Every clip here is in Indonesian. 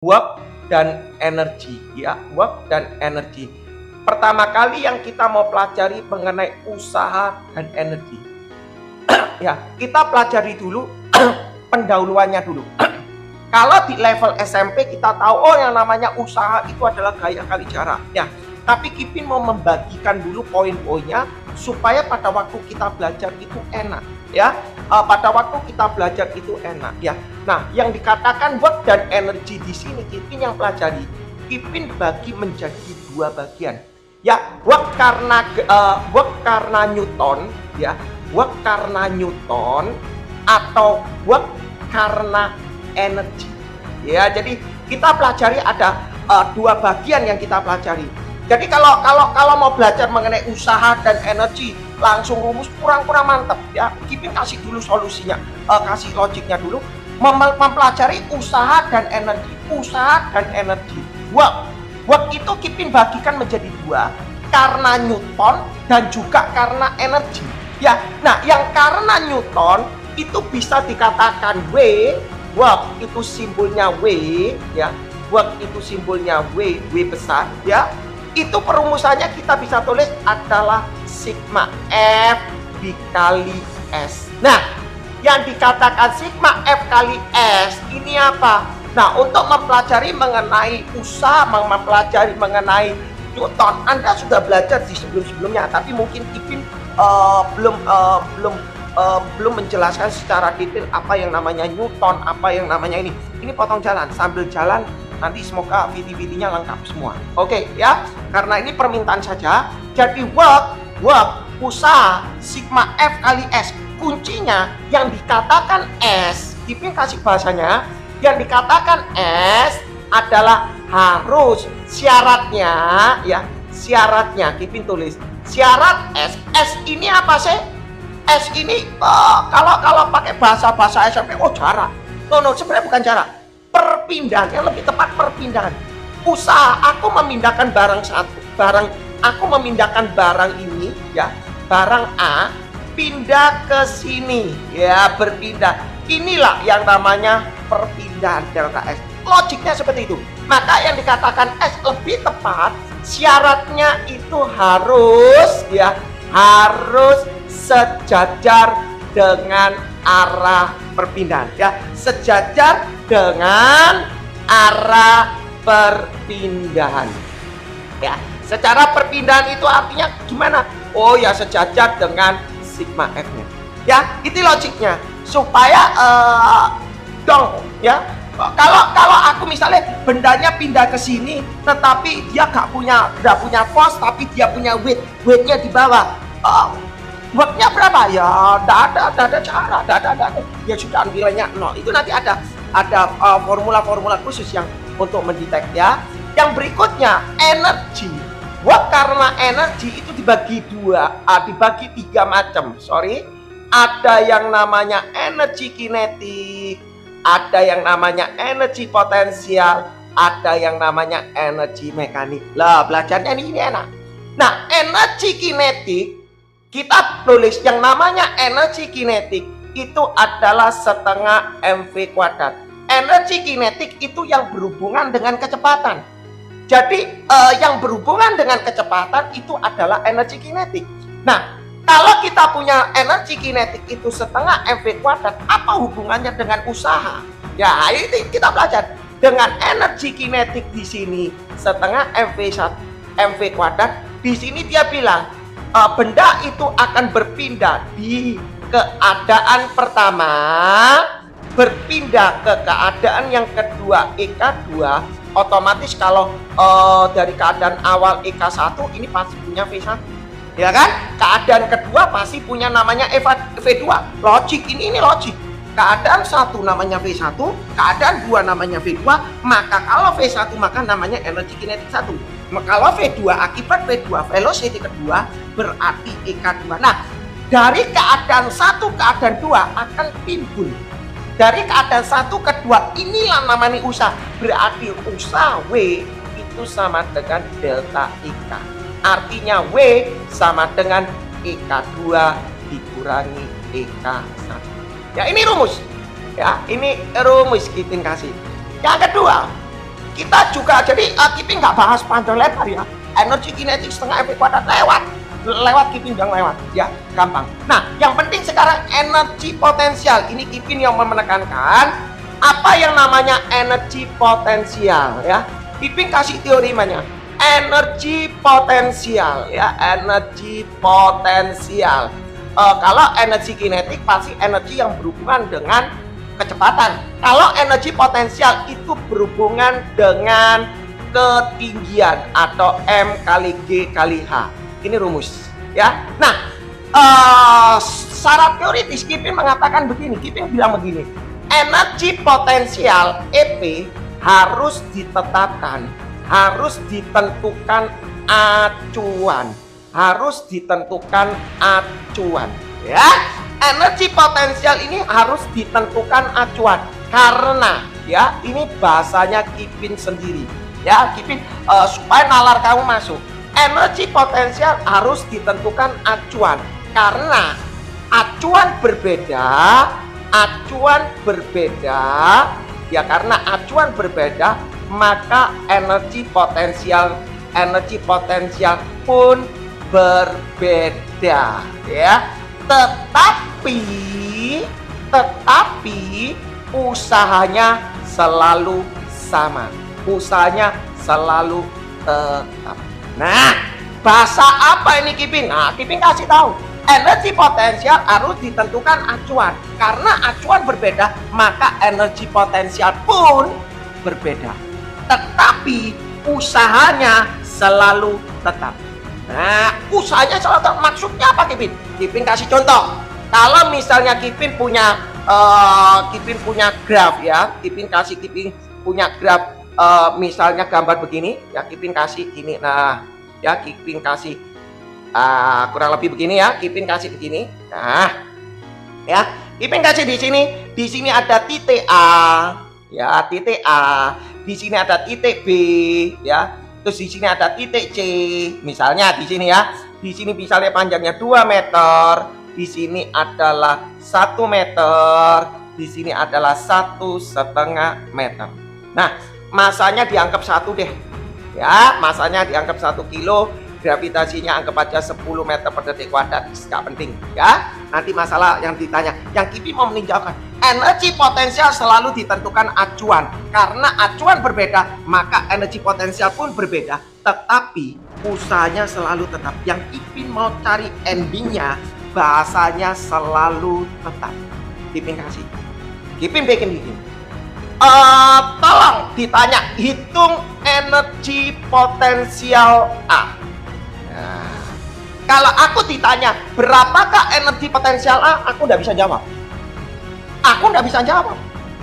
Work dan energi, ya, work dan energi. Pertama kali yang kita mau pelajari mengenai usaha dan energi. Ya, kita pelajari dulu pendahuluannya dulu. Kalau di level SMP kita tahu, oh yang namanya usaha itu adalah gaya kali jarak, ya. Tapi Kipin mau membagikan dulu poin-poinnya supaya pada waktu kita belajar itu enak, ya. Pada waktu kita belajar itu enak, ya. Nah, yang dikatakan work dan energi di sini Kipin yang pelajari. Kipin bagi menjadi dua bagian. Ya, work karena Newton, ya. Work karena Newton atau work karena energi. Ya, jadi kita pelajari ada dua bagian yang kita pelajari. Jadi kalau mau belajar mengenai usaha dan energi langsung rumus kurang mantep, ya. Kipin kasih dulu solusinya, kasih logiknya dulu. Mempelajari usaha dan energi, work itu Kipin bagikan menjadi dua, karena Newton dan juga karena energi, ya. Nah, yang karena Newton itu bisa dikatakan work itu simbolnya W, ya. Work itu simbolnya W besar, ya. Itu perumusannya kita bisa tulis adalah sigma F dikali S. Nah, yang dikatakan sigma F kali S ini apa? Nah, untuk mempelajari mengenai usaha, mempelajari mengenai Newton, Anda sudah belajar di sebelum-sebelumnya, tapi mungkin Kipin belum menjelaskan secara detail apa yang namanya Newton, apa yang namanya ini. Ini potong jalan, sambil jalan nanti semoga video-videonya lengkap semua. Oke, ya. Karena ini permintaan saja. Jadi work usaha sigma F kali S. Kuncinya yang dikatakan S, Kipin kasih bahasanya, yang dikatakan S adalah harus syaratnya, ya. Syaratnya Kipin tulis. Syarat S ini apa sih? S ini kalau pakai bahasa SMP, jarak. No, sebenarnya bukan jarak. Perpindahan, yang lebih tepat perpindahan. Usaha aku memindahkan aku memindahkan barang ini, ya, barang A pindah ke sini, ya, berpindah. Inilah yang namanya perpindahan delta S. Logiknya seperti itu. Maka yang dikatakan S lebih tepat, syaratnya itu harus sejajar dengan arah perpindahan, ya, sejajar dengan arah perpindahan, ya. Secara perpindahan itu artinya gimana? Oh ya, sejajar dengan sigma F-nya, ya. Itu logiknya supaya ya. Kalau aku misalnya bendanya pindah ke sini, tetapi dia nggak punya force, tapi dia punya weightnya di bawah. Worknya berapa? Ya, tidak ada cara, tidak ada. Ya sudah, nilainya 0. Itu nanti ada formula-formula khusus yang untuk mendetek, ya. Yang berikutnya energi. Work karena energi itu dibagi tiga macam. Ada yang namanya energi kinetik, ada yang namanya energi potensial, ada yang namanya energi mekanik. Lah, belajarnya ini enak. Nah, energi kinetik kita tulis yang namanya energi kinetik itu adalah setengah mv kuadrat. Energi kinetik itu yang berhubungan dengan kecepatan. Jadi yang berhubungan dengan kecepatan itu adalah energi kinetik. Nah, kalau kita punya energi kinetik itu setengah mv kuadrat, apa hubungannya dengan usaha? Ya, ini kita belajar. Dengan energi kinetik di sini setengah mv kuadrat, di sini dia bilang benda itu akan berpindah di keadaan pertama, berpindah ke keadaan yang kedua EK2, otomatis kalau dari keadaan awal EK1 ini pasti punya V1, ya kan? Keadaan kedua pasti punya namanya V2. Logik ini logik. Keadaan 1 namanya V1, keadaan 2 namanya V2, maka kalau V1 maka namanya energi kinetik 1. Kalau V2 akibat V2 velocity kedua berarti EK2. Nah, dari keadaan 1 keadaan 2 akan timbul. Dari keadaan 1 ke 2 inilah namanya usaha. Berarti usaha W itu sama dengan delta IK. Artinya W sama dengan EK2 dikurangi EK1. Ya, ini rumus. Ya, ini rumus Kipin kasih. Yang kedua, kita juga jadi Kiping nggak bahas panjang lebar ya. Energi kinetik setengah mv kuadrat lewat Kiping yang lewat ya, gampang. Nah, yang penting sekarang energi potensial. Ini Kiping yang menekankan apa yang namanya energi potensial ya. Kiping kasih teori namanya energi potensial ya, energi potensial. Kalau energi kinetik pasti energi yang berhubungan dengan kecepatan. Kalau energi potensial itu berhubungan dengan ketinggian atau M kali G kali H. Ini rumus ya. Nah, secara teoritis Kiping mengatakan begini, Kiping bilang begini, energi potensial EP harus ditetapkan, harus ditentukan acuan, ya. Energi potensial ini harus ditentukan acuan karena ya ini bahasanya Kiping sendiri ya, Kiping supaya nalar kamu masuk. Energi potensial harus ditentukan acuan karena acuan berbeda ya, karena acuan berbeda maka energi potensial pun berbeda ya. Tetapi usahanya selalu sama, usahanya selalu tetap. Nah, bahasa apa ini Kiping? Nah, Kiping kasih tahu energi potensial harus ditentukan acuan karena acuan berbeda maka energi potensial pun berbeda, tetapi usahanya selalu tetap. Nah, usahanya selalu tetap maksudnya apa Kiping? Kiping kasih contoh. Kalau misalnya Kiping punya graf ya, Kiping punya graf misalnya gambar begini ya, Kiping kasih ini. Nah, ya Kiping kasih kurang lebih begini ya, Kiping kasih begini. Nah, ya, Kiping kasih di sini ada titik A, ya, titik A. Di sini ada titik B, ya. Terus di sini ada titik C. Misalnya di sini ya. Di sini misalnya panjangnya 2 meter, di sini adalah 1 meter, di sini adalah 1,5 meter. Nah, masanya dianggap 1 deh. Ya, masanya dianggap 1 kilo, gravitasinya anggap aja 10 meter per detik kuadrat, nggak penting ya. Nanti masalah yang ditanya, yang Kiping mau meninjaukan, energi potensial selalu ditentukan acuan. Karena acuan berbeda, maka energi potensial pun berbeda, tetapi usahanya selalu tetap. Yang Kiping mau cari endingnya, bahasanya selalu tetap. Kiping kasih, Kiping bikin begini. Tolong ditanya, hitung energi potensial A. Nah, kalau aku ditanya berapakah energi potensial A, aku nggak bisa jawab.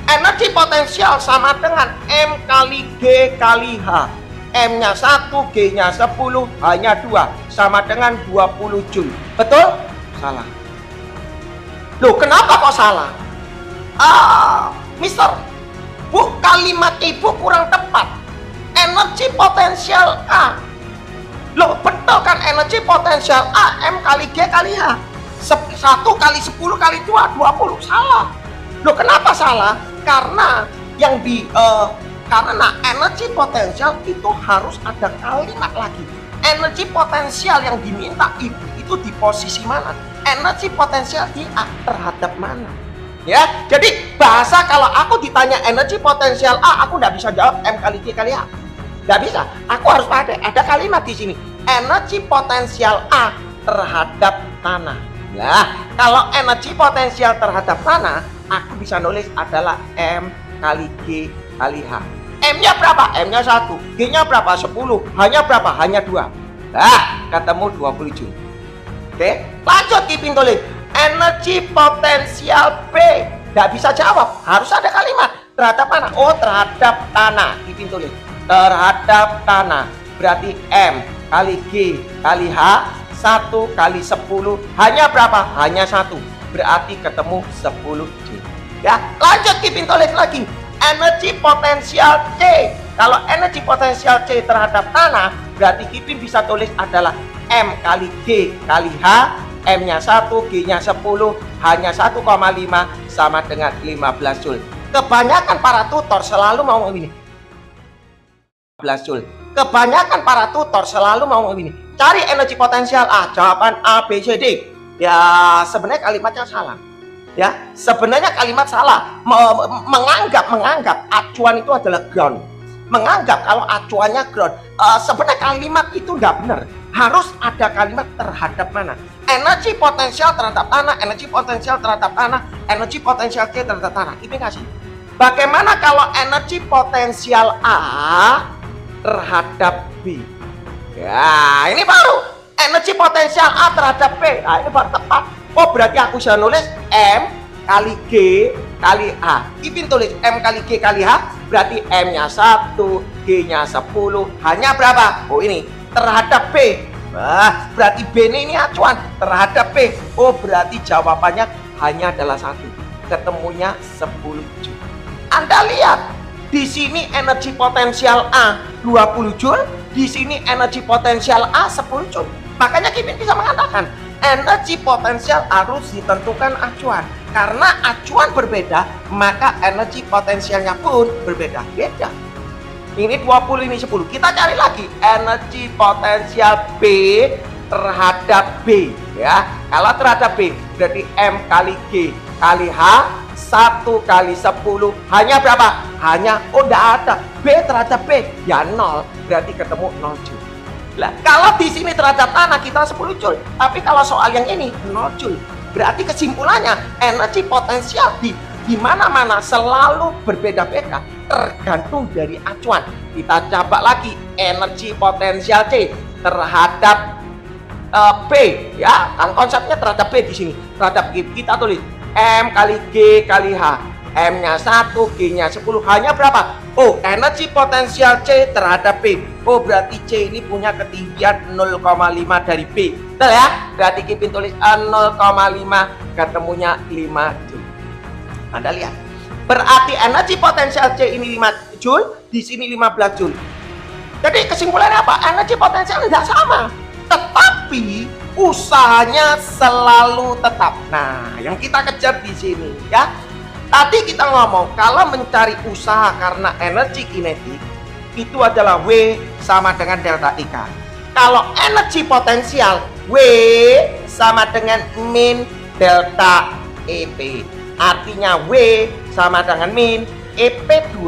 Energi potensial sama dengan M kali G kali H. M-nya 1, G-nya 10, H-nya 2, sama dengan 20 Joule. Betul? Salah. Loh, kenapa kok salah? Mister, Bu, kalimat Ibu kurang tepat. Energi potensial A. Loh, betul kan, energi potensial A M kali G kali H. 1 kali 10 kali 2, 20. Salah. Loh, kenapa salah? Karena karena energi potensial itu harus ada kalimat lagi. Energi potensial yang diminta itu di posisi mana? Energi potensial di A terhadap mana? Ya, jadi bahasa kalau aku ditanya energi potensial A, aku nggak bisa jawab M kali G kali A. Nggak bisa. Aku harus ada kalimat di sini. Energi potensial A terhadap tanah. Nah, kalau energi potensial terhadap tanah, aku bisa nulis adalah M kali G kali H. M-nya berapa? M-nya 1. G-nya berapa? 10. H-nya berapa? H-nya 2. Nah, ketemu 20 Joule. Oke, lanjut Kiping tulis. Energi potensial B. Nggak bisa jawab. Harus ada kalimat. Terhadap mana? Oh, terhadap tanah. Kiping tulis. Terhadap tanah. Berarti M kali G kali H. 1 kali 10. H-nya berapa? H-nya 1. Berarti ketemu 10 Joule. Ya, lanjut Kiping tulis lagi. Energi potensial C. Kalau energi potensial C terhadap tanah, berarti Kiping bisa tulis adalah M kali G kali H. M-nya 1, G-nya 10, H-nya 1,5 sama dengan 15 Joule. Kebanyakan para tutor selalu mau ini. Joule. Kebanyakan para tutor selalu mau begini, cari energi potensial A, jawaban A, B, C, D. Ya, sebenarnya kalimatnya salah. Ya, sebenarnya kalimat salah. Menganggap acuan itu adalah ground. Menganggap kalau acuannya ground. Sebenarnya kalimat itu nggak benar. Harus ada kalimat terhadap mana? Energi potensial terhadap tanah, energi potensial terhadap tanah, energi potensial C terhadap tanah. Ini kasih. Bagaimana kalau energi potensial A terhadap B? Ya, ini baru energi potensial A terhadap B. Nah, ini baru tepat. Oh, berarti aku bisa nulis M kali G kali H. Ipin tulis M kali G kali H, berarti M-nya 1, G-nya 10. Hanya berapa? Oh, ini terhadap B. Nah, berarti B ini acuan terhadap B. Oh, berarti jawabannya hanya adalah 1. Ketemunya 10 Joule. Anda lihat, di sini energi potensial A 20 Joule, di sini energi potensial A 10 Joule. Makanya Kipin bisa mengatakan energi potensial harus ditentukan acuan. Karena acuan berbeda, maka energi potensialnya pun berbeda. Beda. Ini 20, ini 10. Kita cari lagi energi potensial B terhadap B. Ya, kalau terhadap B, berarti M kali G kali H, 1 kali 10. Hanya berapa? Hanya, oh enggak ada. B terhadap B, ya 0. Berarti ketemu 0 Joule. Nah, kalau di sini terhadap tanah kita 10 Joule, tapi kalau soal yang ini 0 Joule. Berarti kesimpulannya energi potensial di mana-mana selalu berbeda-beda, tergantung dari acuan. Kita coba lagi energi potensial C terhadap B, ya kan konsepnya terhadap B di sini. Terhadap G kita tulis M kali G kali H. M-nya 1, G-nya 10. Hanya berapa? Oh, energi potensial C terhadap B. Oh, berarti C ini punya ketinggian 0,5 dari B. Betul ya? Berarti Kipin tulis 0,5, ketemunya 5 Joule. Anda lihat. Berarti energi potensial C ini 5 Joule, di sini 15 Joule. Jadi kesimpulannya apa? Energi potensial tidak sama. Tetapi usahanya selalu tetap. Nah, yang kita kejar di sini ya. Tadi kita ngomong kalau mencari usaha karena energi kinetik itu adalah W sama dengan delta IK. Kalau energi potensial W sama dengan min delta EP. Artinya W sama dengan min EP2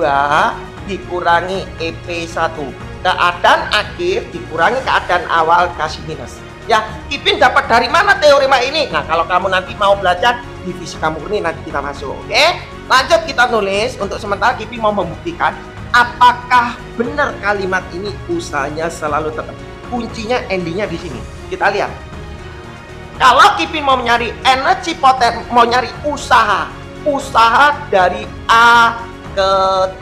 dikurangi EP1. Keadaan akhir dikurangi keadaan awal kasih minus. Ya, Kipin dapat dari mana teorema ini? Nah, kalau kamu nanti mau belajar di fisika murni nanti kita masuk. Oke? Lanjut kita nulis. Untuk sementara Kipin mau membuktikan apakah benar kalimat ini usahanya selalu tetap. Kuncinya endingnya di sini. Kita lihat. Kalau Kipin mau nyari energi mau nyari usaha dari A ke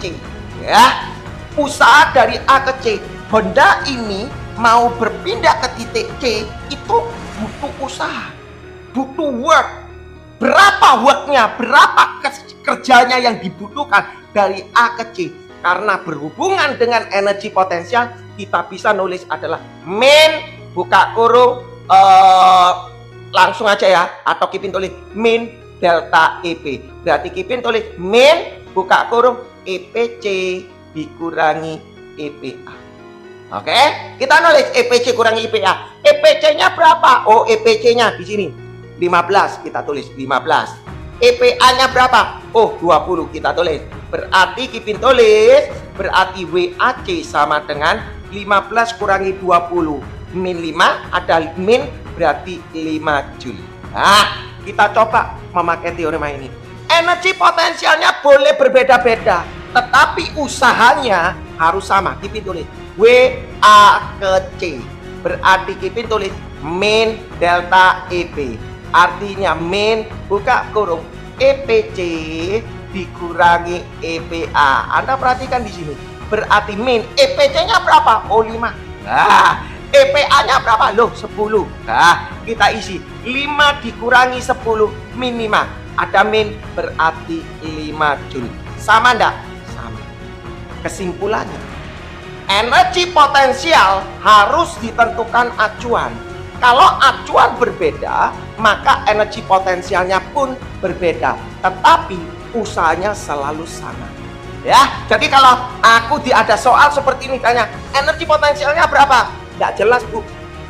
C, ya. Usaha dari A ke C. Benda ini mau berpindah ke titik C itu butuh usaha, butuh work. Berapa worknya, berapa kerjanya yang dibutuhkan dari A ke C? Karena berhubungan dengan energi potensial, kita bisa nulis adalah min buka kurung langsung aja ya, atau Kipin tulis min delta EP. Berarti Kipin tulis min buka kurung EPC dikurangi EPA. Oke, kita nulis EPC kurangi EPA. EPC-nya berapa? Oh, EPC-nya di sini 15, kita tulis 15. EPA-nya berapa? Oh, 20, kita tulis. Berarti Kipin tulis, berarti WAC sama dengan 15 kurangi 20. Min 5 ada min, berarti 5 Joule. Nah, kita coba memakai teorema ini. Energi potensialnya boleh berbeda-beda, tetapi usahanya harus sama. Kipin tulis W A ke C. Berarti Kipin tulis min delta EP. Artinya min buka kurung EPC dikurangi EPA. Anda perhatikan di sini. Berarti min EPC-nya berapa? Oh, 5. Nah, EPA-nya berapa? Loh, 10. Nah, kita isi 5 dikurangi 10 min 5. Ada min berarti 5 Joule. Sama enggak? Sama. Kesimpulannya, energi potensial harus ditentukan acuan. Kalau acuan berbeda, maka energi potensialnya pun berbeda. Tetapi usahanya selalu sama. Ya, jadi kalau aku ada soal seperti ini tanya, energi potensialnya berapa? Nggak jelas, Bu.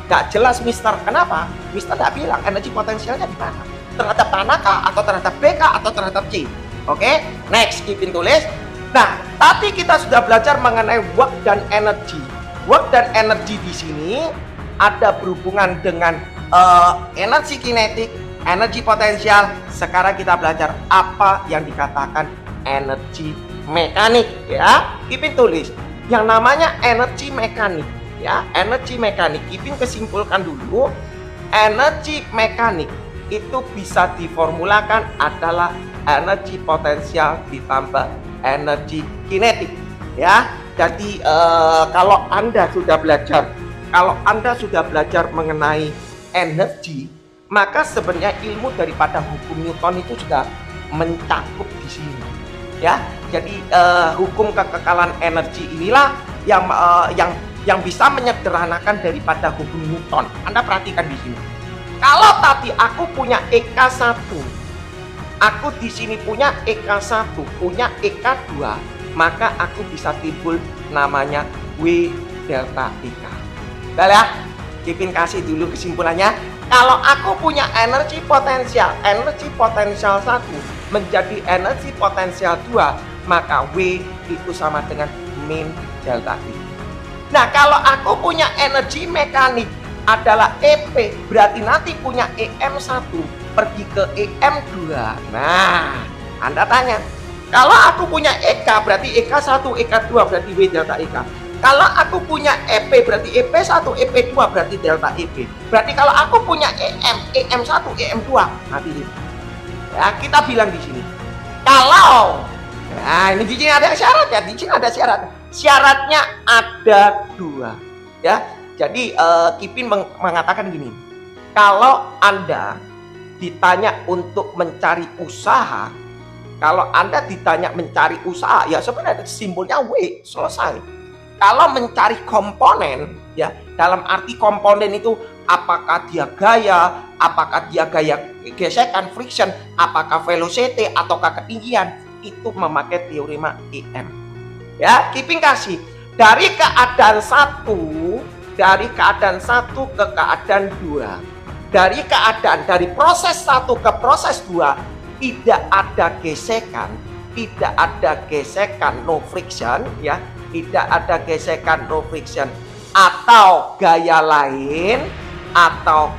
Nggak jelas, Mister. Kenapa? Mister nggak bilang energi potensialnya di mana. Terhadap tanah kah? Atau terhadap B kah? Atau terhadap C? Oke, next, Kipin tulis. Nah, tadi kita sudah belajar mengenai work dan energi. Work dan energi di sini ada berhubungan dengan energi kinetik, energi potensial. Sekarang kita belajar apa yang dikatakan energi mekanik, ya. Kipin tulis yang namanya energi mekanik, ya. Energi mekanik, Kipin kesimpulkan dulu, energi mekanik itu bisa diformulakan adalah energi potensial ditambah energi kinetik, ya. Jadi kalau Anda sudah belajar mengenai energi, maka sebenarnya ilmu daripada hukum Newton itu sudah mencakup di sini, ya. Jadi hukum kekekalan energi inilah yang bisa menyederhanakan daripada hukum Newton. Anda perhatikan di sini. Kalau tadi aku punya EK1, aku di sini punya EK1, punya EK2, maka aku bisa timbul namanya W delta EK. Udah ya? Kipin kasih dulu kesimpulannya. Kalau aku punya energi potensial 1 menjadi energi potensial 2, maka W itu sama dengan min delta E. Nah, kalau aku punya energi mekanik adalah EP, berarti nanti punya EM1 pergi ke EM2. Nah, Anda tanya, kalau aku punya EK berarti EK1, EK2 berarti W delta EK. Kalau aku punya EP berarti EP1, EP2 berarti delta EP. Berarti kalau aku punya EM1, EM2, nanti ini. Ya, kita bilang di sini. Kalau, nah ini di sini ada syarat ya, di sini ada syarat. Syaratnya ada 2, ya. Jadi Kipin mengatakan gini, kalau Anda ditanya untuk mencari usaha, kalau Anda ditanya mencari usaha, ya sebenarnya simbolnya W, selesai. Kalau mencari komponen, ya dalam arti komponen itu apakah dia gaya, apakah dia gaya gesekan, friction, apakah velocity ataukah ketinggian, itu memakai teorema EM. Ya, Kipin kasih dari keadaan 1 ke keadaan 2. Dari proses 1 ke proses 2 tidak ada gesekan, no friction, ya. Tidak ada gesekan, no friction, atau gaya lain, atau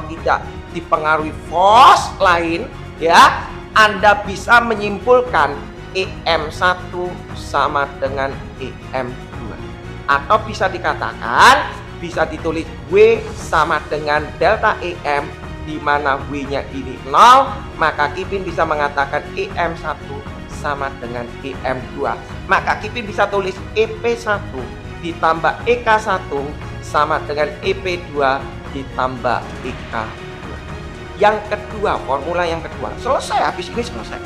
tidak dipengaruhi force lain, ya. Anda bisa menyimpulkan EM1 sama dengan EM2. Atau bisa dikatakan, bisa ditulis W sama dengan delta EM, di mana W-nya ini 0, maka Kipin bisa mengatakan EM1 sama dengan EM2. Maka Kipin bisa tulis EP1 ditambah EK1 sama dengan EP2 ditambah EK2. Yang kedua, formula yang kedua. Selesai, habis ini selesai.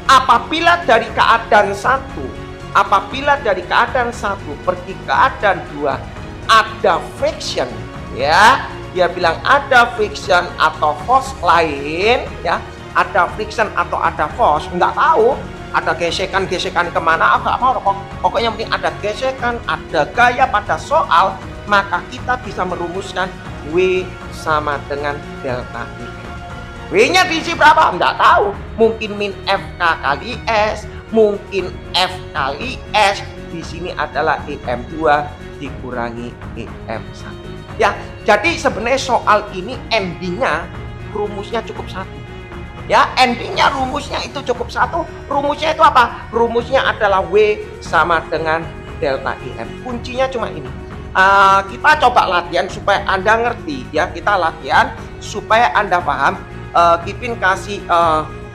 Apabila dari keadaan 1 pergi ke keadaan 2 ada friction, ya. Dia bilang ada friction atau force lain, ya. Ada friction atau ada force, nggak tahu. Ada gesekan kemana, nggak mau. Pokoknya penting ada gesekan, ada gaya pada soal, maka kita bisa merumuskan W sama dengan delta E. W-nya diisi berapa? Nggak tahu. Mungkin min FK kali S, mungkin F kali S. Di sini adalah EM2 dikurangi EM1. Ya, jadi sebenarnya soal ini endingnya rumusnya cukup 1. Ya, endingnya rumusnya itu cukup 1. Rumusnya itu apa? Rumusnya adalah W sama dengan delta EM. Kuncinya cuma ini. Kita coba latihan supaya Anda ngerti, ya. Kita latihan supaya Anda paham. Kipin kasih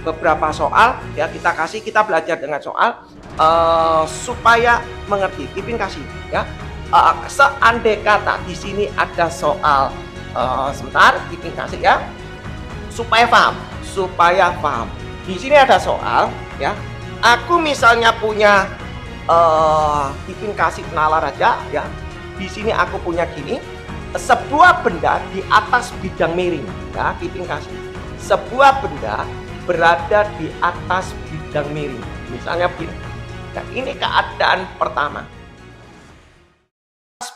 beberapa soal, ya. Kita belajar dengan soal supaya mengerti. Kipin kasih, ya. Seandai kata di sini ada soal, sebentar, Kipin kasih, ya, supaya paham. Di sini ada soal, ya. Aku misalnya punya Kipin kasih nalar aja, ya. Di sini aku punya gini, sebuah benda di atas bidang miring, ya. Kipin kasih sebuah benda berada di atas bidang miring. Misalnya begini. Nah, ini keadaan pertama.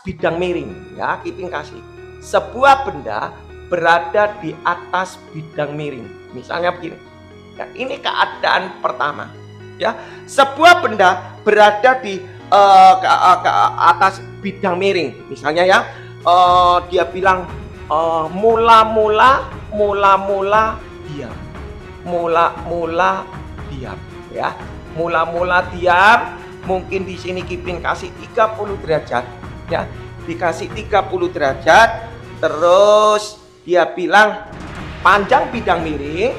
Bidang miring, ya, Kipin kasih. Sebuah benda berada di atas bidang miring. Misalnya begini. Nah, ini keadaan pertama. Ya, sebuah benda berada di ke atas bidang miring. Misalnya ya, dia bilang mula-mula diam. Mula-mula diam, ya. Mula-mula diam. Mungkin di sini Kipin kasih 30 derajat, ya. Dikasih 30 derajat, terus dia bilang panjang bidang miring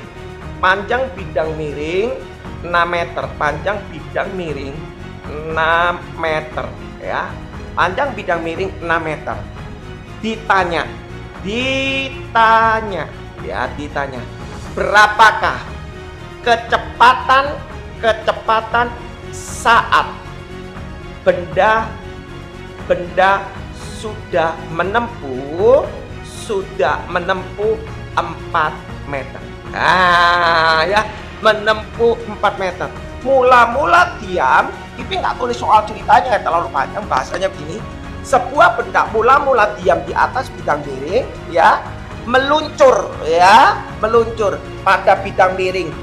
6 meter, panjang bidang miring 6 meter, ya. Panjang bidang miring 6 meter. Ditanya, berapakah kecepatan saat benda sudah menempuh 4 meter. Nah, ya, menempuh 4 meter. Mula-mula diam, Kipin nggak tulis soal ceritanya, terlalu panjang bahasanya begini. Sebuah benda mula-mula diam di atas bidang miring, ya, meluncur pada bidang miring,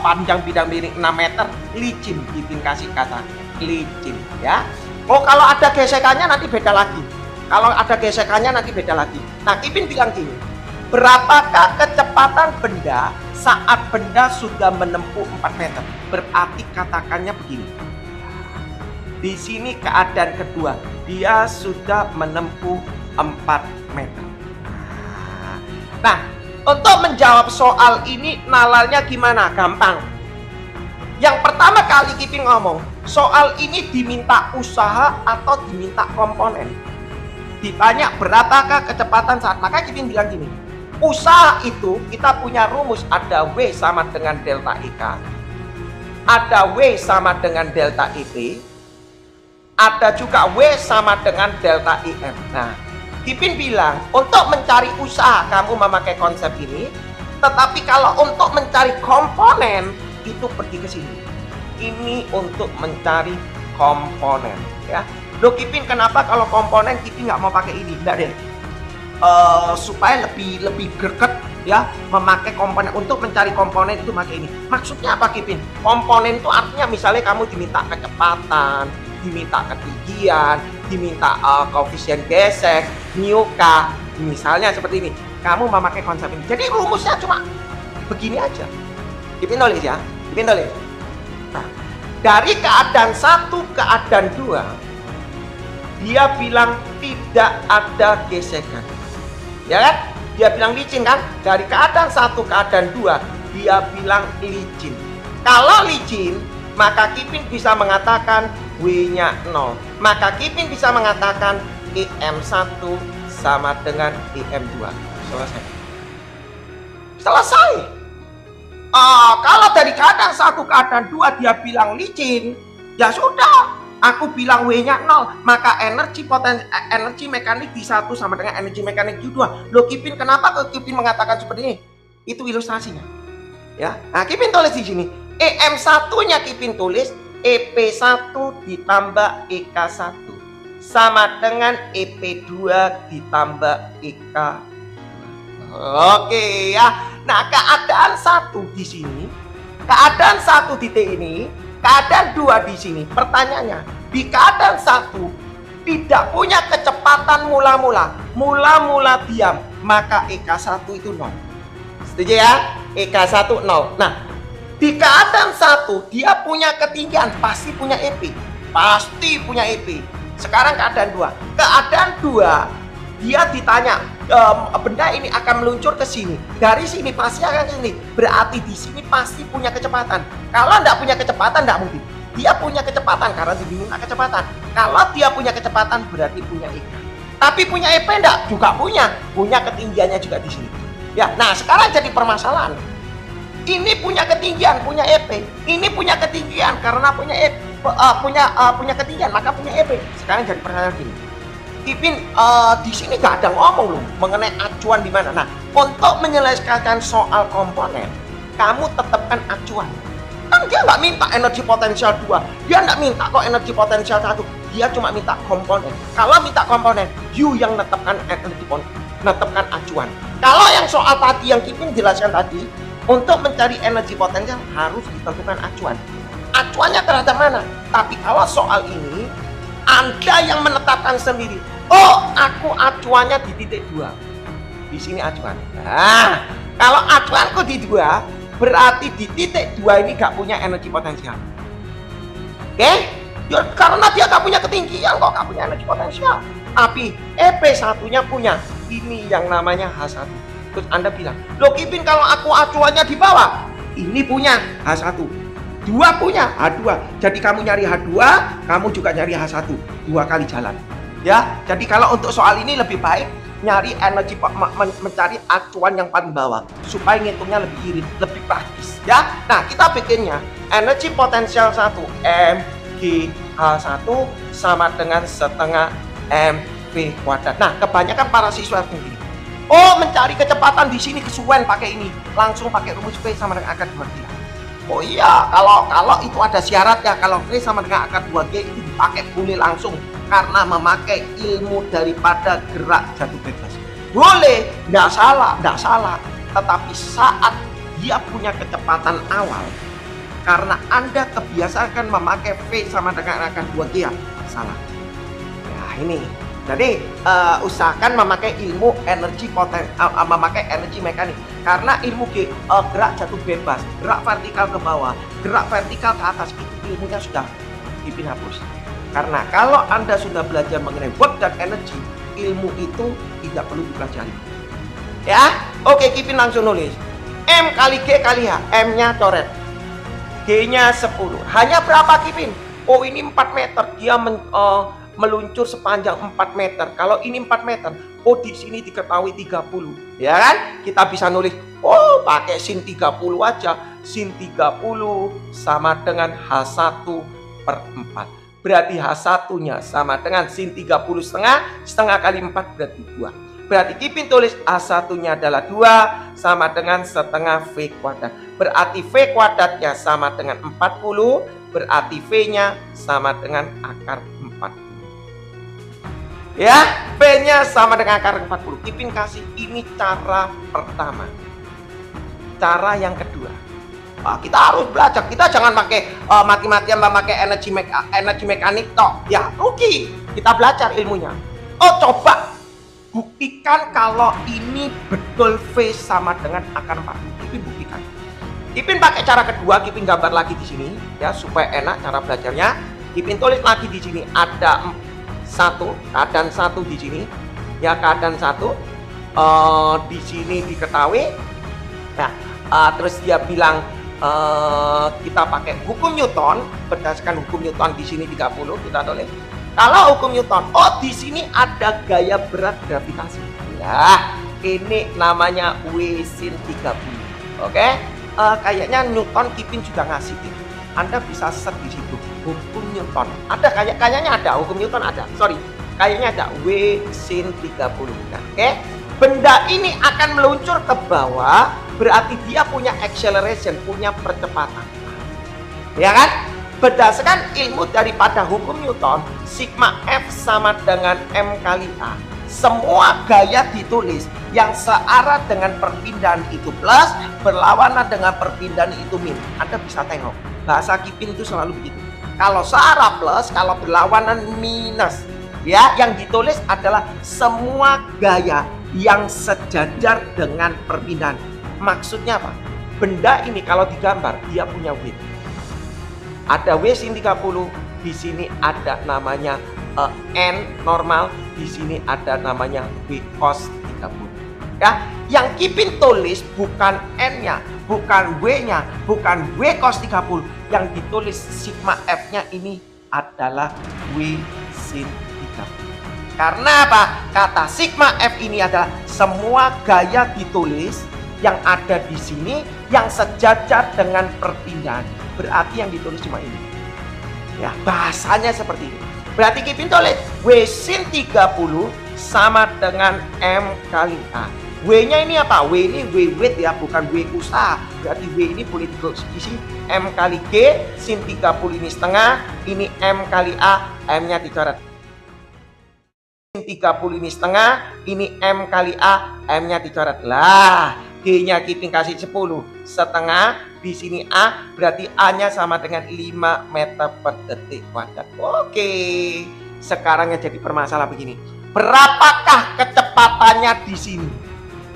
panjang bidang miring 6 meter, licin. Kipin kasih kata licin, ya. Oh, kalau ada gesekannya nanti beda lagi. Nah, Kipin bilang gini, berapakah kecepatan benda saat benda sudah menempuh 4 meter? Berarti katakannya begini. Di sini keadaan kedua, dia sudah menempuh 4 meter. Nah, untuk menjawab soal ini nalarnya gimana? Gampang. Yang pertama kali Kipin ngomong, soal ini diminta usaha atau diminta komponen. Ditanya berapakah kecepatan saat, maka Kipin bilang gini, usaha itu kita punya rumus, ada W sama dengan delta IK, ada W sama dengan delta IP, ada juga W sama dengan delta IM. Nah, Kipin bilang untuk mencari usaha kamu memakai konsep ini, tetapi kalau untuk mencari komponen itu pergi ke sini. Ini untuk mencari komponen, ya. Loh, Kipin kenapa kalau komponen Kipin nggak mau pakai ini? Enggak deh. Supaya lebih greget, ya, memakai komponen. Untuk mencari komponen itu pakai ini. Maksudnya apa, Kipin? Komponen itu artinya misalnya kamu diminta kecepatan, diminta ketinggian, diminta koefisien gesek, mu k, misalnya seperti ini. Kamu memakai konsep ini. Jadi rumusnya cuma begini aja. Kipin tulis ya. Kipin tulis. Nah, dari keadaan 1 keadaan 2, dia bilang tidak ada gesekan, ya kan? Dia bilang licin kan? Dari keadaan 1 keadaan 2, dia bilang licin. Kalau licin, maka Kipin bisa mengatakan W-nya 0. Maka Kipin bisa mengatakan EM1 sama dengan EM2. Selesai. Kalau dari keadaan 1 keadaan 2 dia bilang licin, ya sudah. Aku bilang W-nya 0, maka energi mekanik di 1 sama dengan energi mekanik di 2. Loh, Kipin kenapa Kipin mengatakan seperti ini? Itu ilustrasinya. Ya. Nah, Kipin tulis di sini. EM1-nya Kipin tulis EP1 ditambah EK1 sama dengan EP2 ditambah EK. Oke, ya. Nah, keadaan 1 di sini, keadaan 1 titik ini, keadaan 2 di sini. Pertanyaannya, di keadaan 1 tidak punya kecepatan mula-mula diam, maka EK1 itu 0. Setuju ya? EK1 0. Nah, di keadaan 1 dia punya ketinggian, pasti punya EP. Sekarang keadaan 2. Keadaan 2 dia ditanya, benda ini akan meluncur ke sini. Dari sini pasti akan ke sini. Berarti di sini pasti punya kecepatan. Kalau tidak punya kecepatan, tidak mungkin. Dia punya kecepatan karena diminta kecepatan. Kalau dia punya kecepatan, berarti punya EK. Tapi punya EP enggak? Juga punya. Punya ketinggiannya juga di sini. Ya, nah sekarang jadi permasalahan. Ini punya ketinggian, punya EP. Ini punya ketinggian karena punya EP, punya ketinggian, maka punya EP. Sekarang jadi permasalahan gini. Kipin di sini gak ada ngomong loh mengenai acuan di mana. Nah, untuk menyelesaikan soal komponen, kamu tetapkan acuan. Kan dia nggak minta energi potensial 2, dia nggak minta kok energi potensial 1, dia cuma minta komponen. Kalau minta komponen, you yang menetapkan energi menetapkan acuan. Kalau yang soal tadi yang Kipin jelaskan tadi, untuk mencari energi potensial harus ditentukan acuan. Acuannya terhadap mana? Tapi kalau soal ini, Anda yang menetapkan sendiri. Oh, aku acuannya di titik 2. Di sini acuan. Nah, kalau acuanku di 2, berarti di titik 2 ini gak punya energi potensial. Oke? Ya, karena dia gak punya ketinggian kok gak punya energi potensial. Tapi EP1-nya punya. Ini yang namanya H1. Terus Anda bilang, loh Kipin kalau aku acuannya di bawah, ini punya H1. 2 punya H2. Jadi kamu nyari H2, kamu juga nyari H1. 2 kali jalan. Ya, jadi kalau untuk soal ini lebih baik nyari energi, mencari acuan yang paling bawah supaya ngitungnya lebih irit, lebih praktis ya. Nah, kita bikinnya energi potensial 1 M G H1 sama dengan setengah MV kuadrat. Nah, kebanyakan para siswa begini, oh mencari kecepatan di sini kesuwen pakai ini, langsung pakai rumus V sama dengan akar 2G. Oh iya, kalau itu ada syaratnya, kalau V sama dengan akar 2G itu dipakai boleh langsung karena memakai ilmu daripada gerak jatuh bebas. Boleh, nggak salah. Tetapi saat dia punya kecepatan awal, karena Anda kebiasaan memakai V sama dengan akar 2G ya, salah. Nah ini, jadi usahakan memakai ilmu memakai energi mekanik. Karena ilmu gerak jatuh bebas, gerak vertikal ke bawah, gerak vertikal ke atas, itu ilmunya sudah Kipin hapus. Karena kalau Anda sudah belajar mengenai work dan energi, ilmu itu tidak perlu dipelajari. Ya, oke Kipin langsung nulis. M kali G kali H, M-nya coret. G-nya 10. Hanya berapa Kipin? Oh ini 4 meter, dia meluncur sepanjang 4 meter. Kalau ini 4 meter, oh di sini diketahui 30. Ya kan? Kita bisa nulis, oh pakai sin 30 aja. Sin 30 sama dengan H1/4. Berarti H1-nya sama dengan sin 30 setengah kali 4 berarti 2. Berarti Kipin tulis H1-nya adalah 2 sama dengan setengah V kuadrat. Berarti V kuadratnya sama dengan 40, berarti V-nya sama dengan akar 40. Ya, V-nya sama dengan akar 40. Kipin kasih ini cara pertama. Cara yang kedua. Kita harus belajar, kita jangan pakai mati-matian memakai energi mekanik toh. Ya rugi, kita belajar ilmunya. Oh coba buktikan kalau ini betul V sama dengan akar 40. Kipin buktikan. Kipin pakai cara kedua, Kipin gambar lagi di sini ya supaya enak cara belajarnya. Kipin tulis lagi di sini ada keadaan 1 di sini. Ya keadaan 1 di sini diketahui. Nah, terus dia bilang kita pakai hukum Newton, berdasarkan hukum Newton di sini 30 kita tulis. Kalau hukum Newton, oh di sini ada gaya berat gravitasi. Ya, ini namanya W sin 30. Oke? Kayaknya Newton Kipin juga ngasih itu. Anda bisa search di situ hukum Newton. Ada kayaknya ada hukum Newton ada. Sorry, kayaknya ada W sin 30. Oke? Benda ini akan meluncur ke bawah, berarti dia punya acceleration, punya percepatan. Ya kan? Berdasarkan ilmu daripada hukum Newton, sigma F sama dengan M kali A. Semua gaya ditulis yang searah dengan perpindahan itu plus, berlawanan dengan perpindahan itu min. Anda bisa tengok, bahasa Kipin itu selalu begitu. Kalau searah plus, kalau berlawanan minus. Ya, yang ditulis adalah semua gaya yang sejajar dengan perpindahan. Maksudnya apa? Benda ini kalau digambar dia punya W. Ada W sin 30, di sini ada namanya N normal, di sini ada namanya W cos 30. Ya, yang Kipin tulis bukan N-nya, bukan W-nya, bukan W cos 30. Yang ditulis sigma F-nya ini adalah W sin 30. Karena apa? Kata sigma F ini adalah semua gaya ditulis yang ada di sini yang sejajar dengan perpindahan. Berarti yang ditulis cuma ini. Ya, bahasanya seperti ini. Berarti Kipin tulis W sin 30 sama dengan M kali A. W-nya ini apa? W ini W weight ya, bukan W usaha. Berarti W ini boleh diisi M kali G, sin 30 ini setengah, ini M kali A, M-nya dicoret. Sin 30 ini setengah, ini M kali A, M-nya dicoret. Lah, G-nya Kipin kasih 10 setengah, di sini A, berarti A-nya sama dengan 5 meter per detik kuadrat. Oke, sekarang yang jadi permasalahan begini. Berapakah kecepatannya di sini?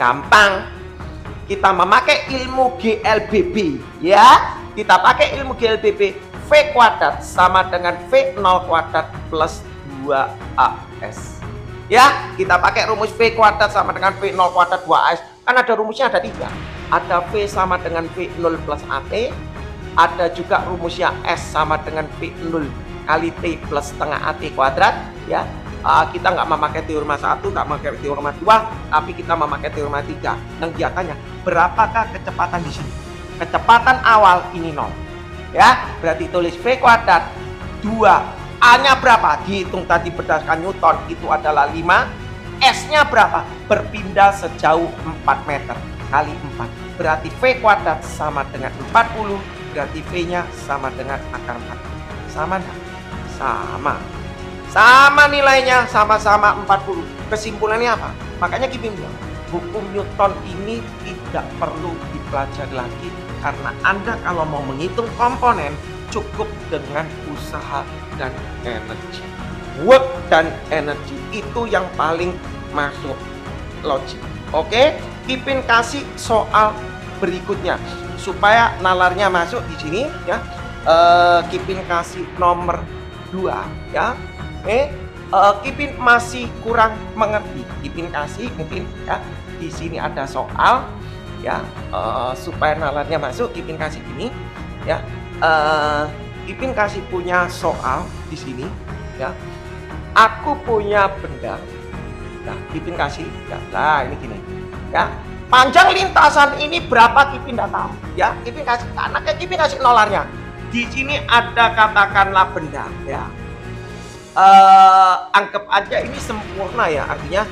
Gampang. Kita memakai ilmu GLBB ya. Kita pakai ilmu GLBB, V kuadrat sama dengan V0 kuadrat plus 2AS. Ya, kita pakai rumus V kuadrat sama dengan V0 kuadrat 2AS. Kan ada rumusnya, ada 3. Ada V sama dengan V0 plus AT. Ada juga rumusnya S sama dengan V0 kali T plus setengah AT kuadrat ya. Kita nggak memakai teorema 1, nggak memakai teorema 2, tapi kita memakai teorema 3. Yang dia tanya, berapakah kecepatan di sini? Kecepatan awal ini 0. Ya, berarti tulis V kuadrat 2. A-nya berapa? Dihitung tadi berdasarkan Newton, itu adalah 5. S-nya berapa? Berpindah sejauh 4 meter kali 4. Berarti V kuadrat sama dengan 40. Berarti V-nya sama dengan akar 4. Sama enggak? Sama. Sama nilainya, sama-sama 40. Kesimpulannya apa? Makanya Kipin bilang, hukum Newton ini tidak perlu dipelajari lagi. Karena Anda kalau mau menghitung komponen, cukup dengan usaha dan energi. Work dan energi itu yang paling masuk logik. Oke, Kipin kasih soal berikutnya supaya nalarnya masuk di sini ya. Kipin kasih nomor 2 ya. Kipin masih kurang mengerti. Kipin kasih mungkin ya di sini ada soal ya, supaya nalarnya masuk. Kipin kasih ini ya. Kipin kasih punya soal di sini ya. Aku punya benda. Nah, Kipin kasih ya. Nah, ini gini ya. Panjang lintasan ini berapa Kipin tidak tahu ya. Kipin kasih, anaknya Kipin kasih nolarnya. Di sini ada katakanlah benda ya. Anggap aja ini sempurna ya, artinya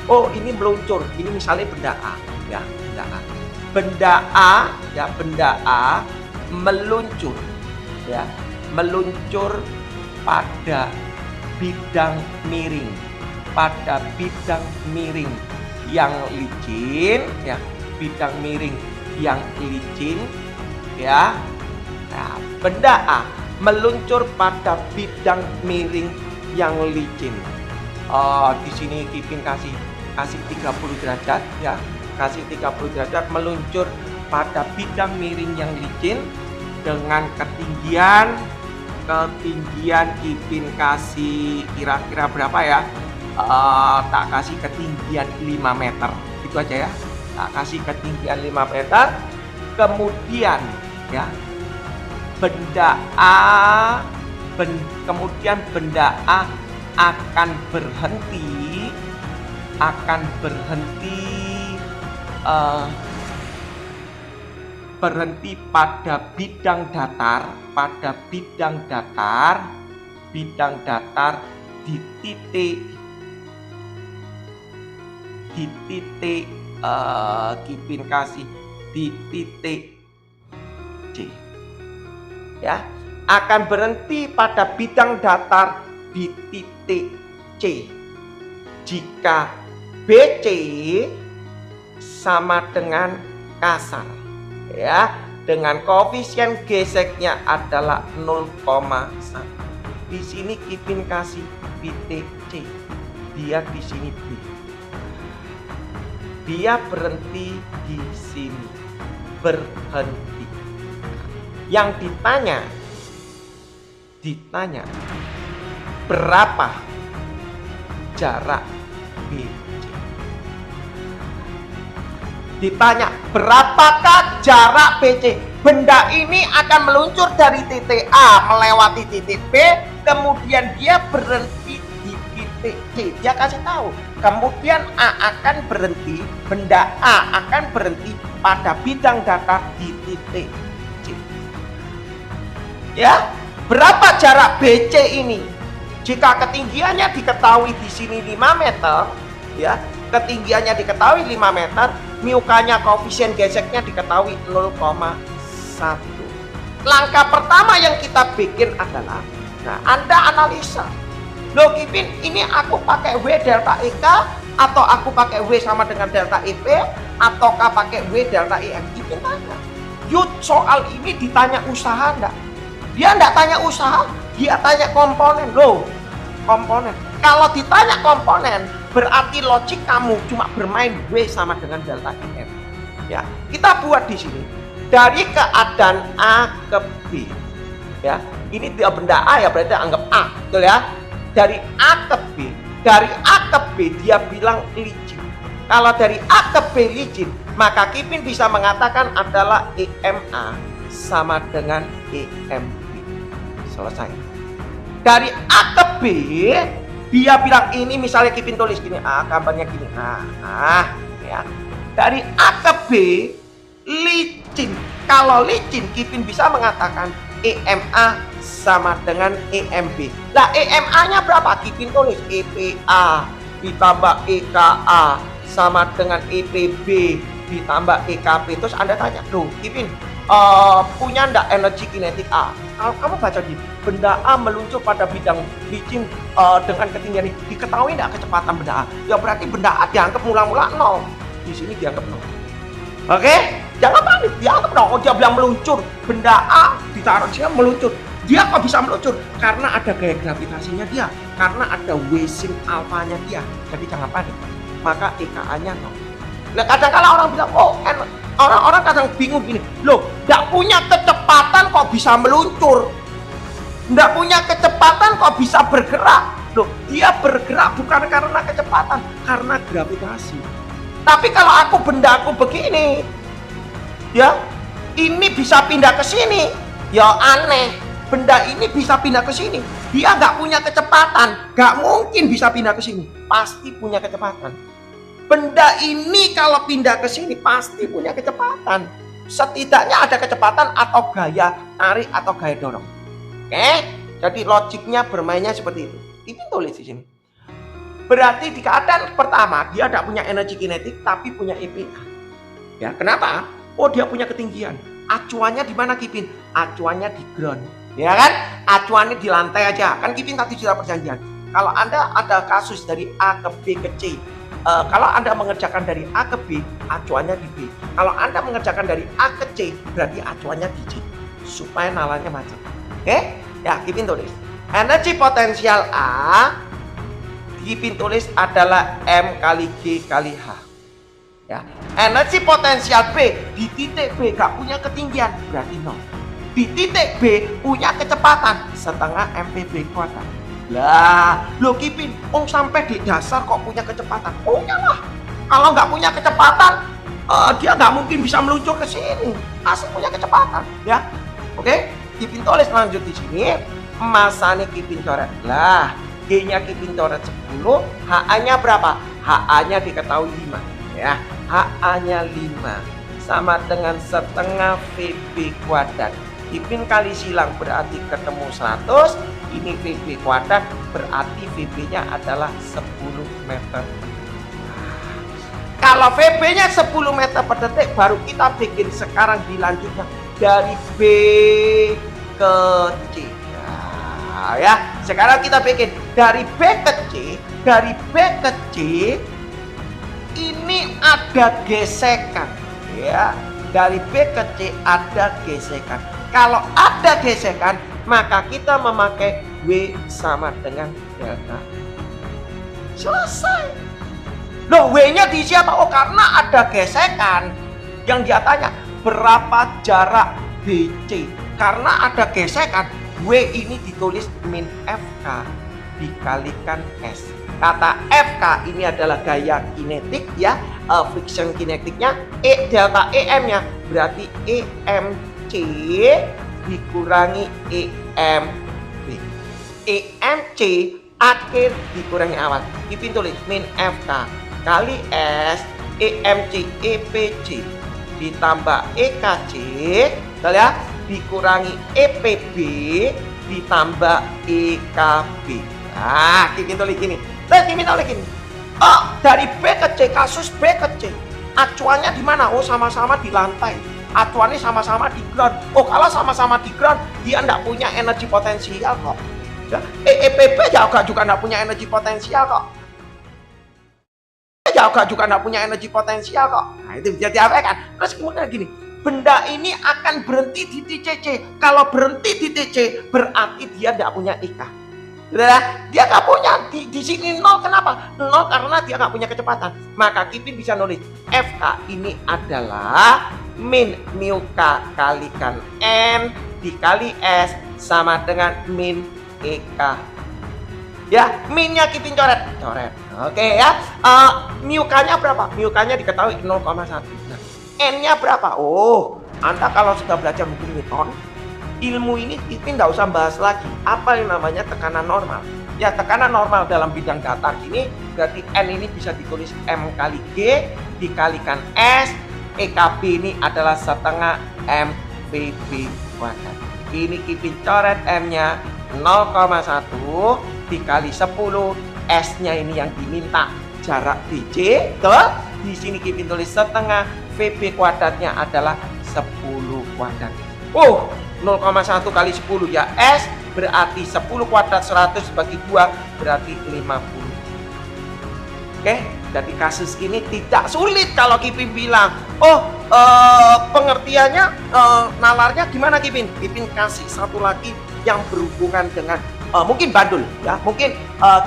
oh ini meluncur, ini misalnya benda A ya, benda A ya, benda A meluncur ya, meluncur pada bidang miring, pada bidang miring yang licin ya, bidang miring yang licin ya. Nah, benda A meluncur pada bidang miring yang licin. Di sini Kipin kasih 30 derajat ya, kasih 30 derajat meluncur pada bidang miring yang licin dengan ketinggian Kipin kasih kira-kira berapa ya? Tak kasih ketinggian 5 meter itu aja ya, tak kasih ketinggian 5 meter. Kemudian ya benda A kemudian benda A akan berhenti pada bidang datar, di titik Kipin kasih di titik C ya, akan berhenti pada bidang datar di titik C jika BC sama dengan kasar ya, dengan koefisien geseknya adalah 0,1. Di sini Kipin kasih titik C, dia di sini B, dia berhenti di sini, berhenti. Yang ditanya berapa jarak BC. Ditanya berapakah jarak BC. Benda ini akan meluncur dari titik A melewati titik B, kemudian dia berhenti di titik C. Dia kasih tahu, kemudian A akan berhenti, benda A akan berhenti pada bidang datar di titik C. Ya, berapa jarak BC ini? Jika ketinggiannya diketahui di sini 5 meter, ya, ketinggiannya diketahui 5 meter, MUK-nya koefisien geseknya diketahui 0,1. Langkah pertama yang kita bikin adalah, nah Anda analisa, loh Kipin, ini aku pakai W delta EK, atau aku pakai W sama dengan delta EP, ataukah pakai W delta EM? Kipin tanya. Yud, soal ini ditanya usaha enggak? Dia enggak tanya usaha, dia tanya komponen. Loh, komponen. Kalau ditanya komponen, berarti logik kamu cuma bermain W sama dengan delta EM. Ya, kita buat di sini. Dari keadaan A ke B, ya, ini dia benda A ya, berarti anggap A, betul ya. Dari A ke B, dari A ke B dia bilang licin. Kalau dari A ke B licin, maka Kipin bisa mengatakan adalah EMA sama dengan EMB. Selesai. Dari A ke B, dia bilang ini, misalnya Kipin tulis gini, gambarnya gini, ya. Dari A ke B licin. Kalau licin, Kipin bisa mengatakan EMA sama dengan EMB. Lah EMA-nya berapa? Kipin tulis EPA ditambah EKA sama dengan EPB ditambah EKB. Terus Anda tanya, loh Kipin, punya ndak energi kinetik A? Kalau kamu baca di benda A meluncur pada bidang licin dengan ketinggian ini, diketahui ndak kecepatan benda A? Ya berarti benda A dianggap mula-mula 0. Di sini dianggap 0. Oke? Jangan panik, dianggap dong, dia bilang meluncur, benda A ditaruh dia meluncur. Dia kok bisa meluncur? Karena ada gaya gravitasinya dia, karena ada W sin alfanya dia. Jadi jangan panik. Maka EKA-nya 0. Nah, kadang-kadang orang bilang, orang-orang kadang bingung gini, loh, nggak punya kecepatan kok bisa meluncur, nggak punya kecepatan kok bisa bergerak. Loh, dia bergerak bukan karena kecepatan, karena gravitasi. Tapi kalau benda aku begini, ya, ini bisa pindah ke sini, ya aneh. Benda ini bisa pindah ke sini, dia nggak punya kecepatan, nggak mungkin bisa pindah ke sini, pasti punya kecepatan. Benda ini kalau pindah ke sini pasti punya kecepatan, setidaknya ada kecepatan atau gaya tarik atau gaya dorong. Oke, jadi logiknya bermainnya seperti itu. Ini tulis di sini. Berarti di keadaan pertama dia tidak punya energi kinetik tapi punya EPA. Ya, kenapa? Oh, dia punya ketinggian. Acuannya di mana Kipin? Acuannya di ground. Ya kan? Acuannya di lantai aja. Kan Kipin tadi sudah perjanjian. Kalau Anda ada kasus dari A ke B ke C, kalau Anda mengerjakan dari A ke B, acuannya di B. Kalau Anda mengerjakan dari A ke C, berarti acuannya di C. Supaya nalarnya macet. Oke? Ya, Kipin tulis. Energi potensial A, Kipin tulis adalah M kali G kali H. Ya. Energi potensial B di titik B gak punya ketinggian, berarti 0. Di titik B punya kecepatan setengah MPB kuadrat. Lah, lo Kipin, sampai di dasar kok punya kecepatan? Punya lah. Kalau nggak punya kecepatan, dia nggak mungkin bisa meluncur ke sini. Pasti punya kecepatan, ya. Oke, Kipin tulis lanjut di sini. Masanya Kipin coret. Lah, G-nya Kipin coret 10, HA-nya berapa? HA-nya diketahui 5, ya. HA-nya 5 sama dengan setengah VB kuadrat. Kipin kali silang berarti ketemu 100. Ini VB kuadrat berarti VB-nya adalah 10 meter. Kalau VB-nya 10 meter per detik, baru kita bikin sekarang dilanjutnya dari B ke C. Nah, ya, sekarang kita bikin dari B ke C. Dari B ke C ini ada gesekan, ya. Dari B ke C ada gesekan. Kalau ada gesekan, maka kita memakai W sama dengan delta. Selesai. Loh, W-nya di siapa? Oh, karena ada gesekan. Yang dia tanya, berapa jarak BC? Karena ada gesekan, W ini ditulis min FK dikalikan S. Kata FK ini adalah gaya kinetik, ya, friction kinetiknya. Delta EM-nya berarti EMC dikurangi EMB. EMC akhir dikurangi awal. Kipin tulis min FK kali S EMC EPC ditambah EKC, betul ya, dikurangi EPB ditambah EKB. Nah, Kipin tulis gini. Kipin tulis gini. Dari B ke C, kasus B ke C. Acuannya di mana? Oh, sama-sama di lantai. Acuannya sama-sama di ground. Oh, kalau sama-sama di ground, dia enggak punya energi potensial kok. Ya, EPP juga enggak punya energi potensial kok. Juga enggak punya energi potensial kok. Nah, itu bisa diabaikan. Terus kemudian gini, benda ini akan berhenti di titik C. Kalau berhenti di titik C, berarti dia enggak punya IK. Dia nggak punya di sini 0. Kenapa? 0 karena dia nggak punya kecepatan. Maka Kipin bisa nulis FK ini adalah min mu K kalikan N dikali S sama dengan min EK. Ya, minnya Kipin coret. Oke ya. Mu K-nya berapa? Mu K-nya diketahui 0,1. Nah, N-nya berapa? Oh, Anda kalau sudah belajar hukum Newton, ilmu ini Kipin nggak usah bahas lagi apa yang namanya tekanan normal. Ya, tekanan normal dalam bidang datar ini berarti N ini bisa ditulis M kali G dikalikan S. EKB ini adalah setengah MVB kuadrat. Ini Kipin coret M-nya 0,1 dikali 10. S-nya ini yang diminta jarak DJ. Tuh, di sini Kipin tulis setengah VB kuadratnya adalah 10 kuadrat. 0,1 kali 10 ya S, berarti 10 kuadrat 100 bagi 2 berarti 50. Oke, jadi kasus ini tidak sulit kalau Kipin bilang, pengertiannya nalarnya gimana Kipin? Kipin kasih satu lagi yang berhubungan dengan mungkin bandul ya, mungkin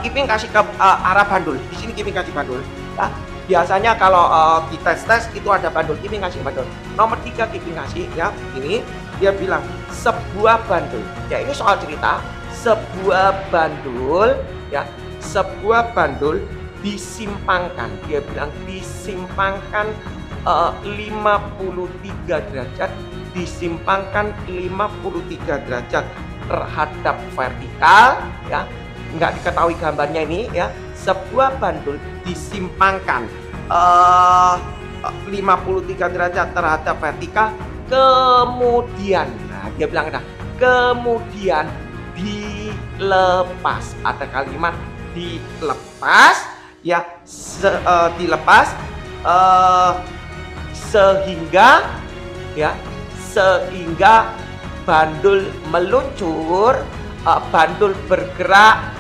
Kipin kasih ke arah bandul. Di sini Kipin kasih bandul ya. Biasanya kalau di tes itu ada bandul, Kipin kasih bandul. Nomor 3 Kipin kasih ya, ini dia bilang sebuah bandul. Ya, ini soal cerita. Sebuah bandul ya, sebuah bandul disimpangkan. Dia bilang disimpangkan 53 derajat, disimpangkan 53 derajat terhadap vertikal ya. Enggak diketahui gambarnya ini ya. Sebuah bandul disimpangkan 53 derajat terhadap vertikal. Kemudian, dia bilang kemudian dilepas. Ada kalimat dilepas ya, dilepas sehingga bandul meluncur, bandul bergerak,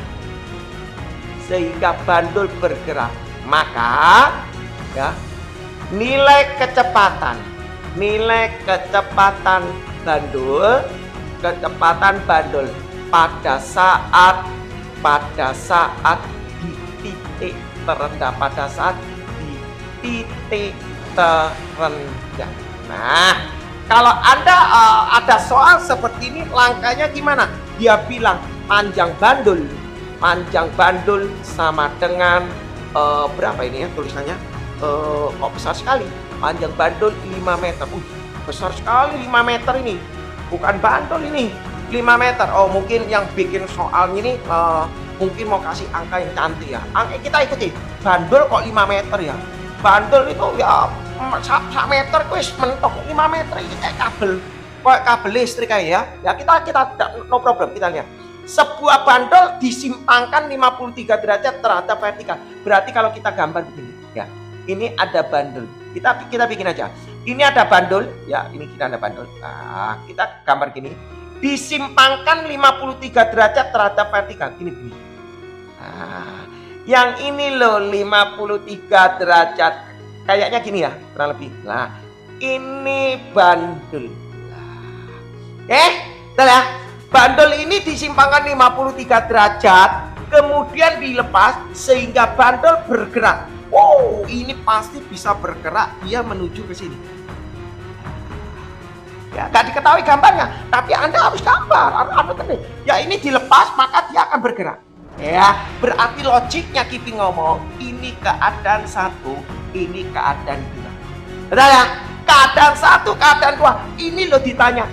sehingga bandul bergerak. Maka ya, nilai kecepatan bandul pada saat di titik terendah, Nah, kalau Anda ada soal seperti ini, langkahnya gimana? Dia bilang panjang bandul sama dengan berapa ini ya tulisannya? Kok besar sekali. Panjang bandul 5 meter. Besar sekali 5 meter ini. Bukan bandul ini. 5 meter. Oh, mungkin yang bikin soalnya ini mungkin mau kasih angka yang cantik ya. Kita ikuti. Bandul kok 5 meter ya? Bandul itu ya 1 meter kuis mentok. 5 meter ini kayak kabel listrik kayak ya. Ya kita no problem, kita lihat. Sebuah bandul disimpangkan 53 derajat terhadap vertikal. Berarti kalau kita gambar begini ya. Ini ada bandul. Kita bikin aja. Ini ada bandul, ya. Ini kita ada bandul. Nah, kita gambar gini. Disimpangkan 53 derajat terhadap vertikal. Gini. Nah, yang ini loh 53 derajat. Kayaknya gini ya, kurang lebih. Nah, ini bandul. Betul ya? Bandul ini disimpangkan 53 derajat, kemudian dilepas sehingga bandul bergerak. Wow, ini pasti bisa bergerak, dia menuju ke sini. Ya, gak diketahui gambarnya, tapi Anda harus gambar. Ya, ini dilepas maka dia akan bergerak. Ya, berarti logiknya Kipin ngomong, ini keadaan 1, ini keadaan 2. Betul ya? Keadaan 1, keadaan 2. Ini loh ditanya,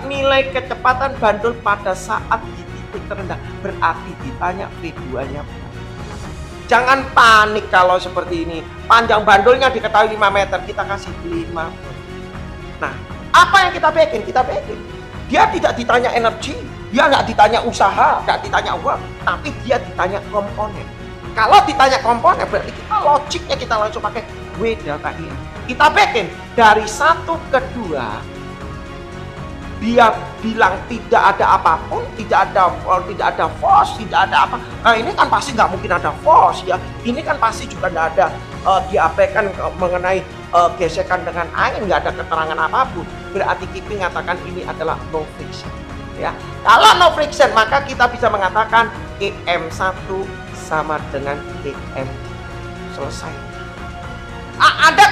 nilai kecepatan bandul pada saat di titik terendah. Berarti ditanya V2-nya. Jangan panik kalau seperti ini. Panjang bandulnya diketahui 5 meter, kita kasih 5. Nah, apa yang kita bikin? Dia tidak ditanya energi, dia nggak ditanya usaha, nggak ditanya uang, tapi dia ditanya komponen. kalau ditanya komponen berarti kita logiknya kita langsung pakai W delta IM. Kita bikin dari 1 ke 2, dia bilang tidak ada apapun, tidak ada force, tidak ada apa. Nah ini kan pasti nggak mungkin ada force ya. Ini kan pasti juga nggak ada diabaikan mengenai gesekan dengan angin, nggak ada keterangan apapun. Berarti Kipping mengatakan ini adalah no friction. Ya, kalau no friction maka kita bisa mengatakan EM1 sama dengan EM. Selesai. Ada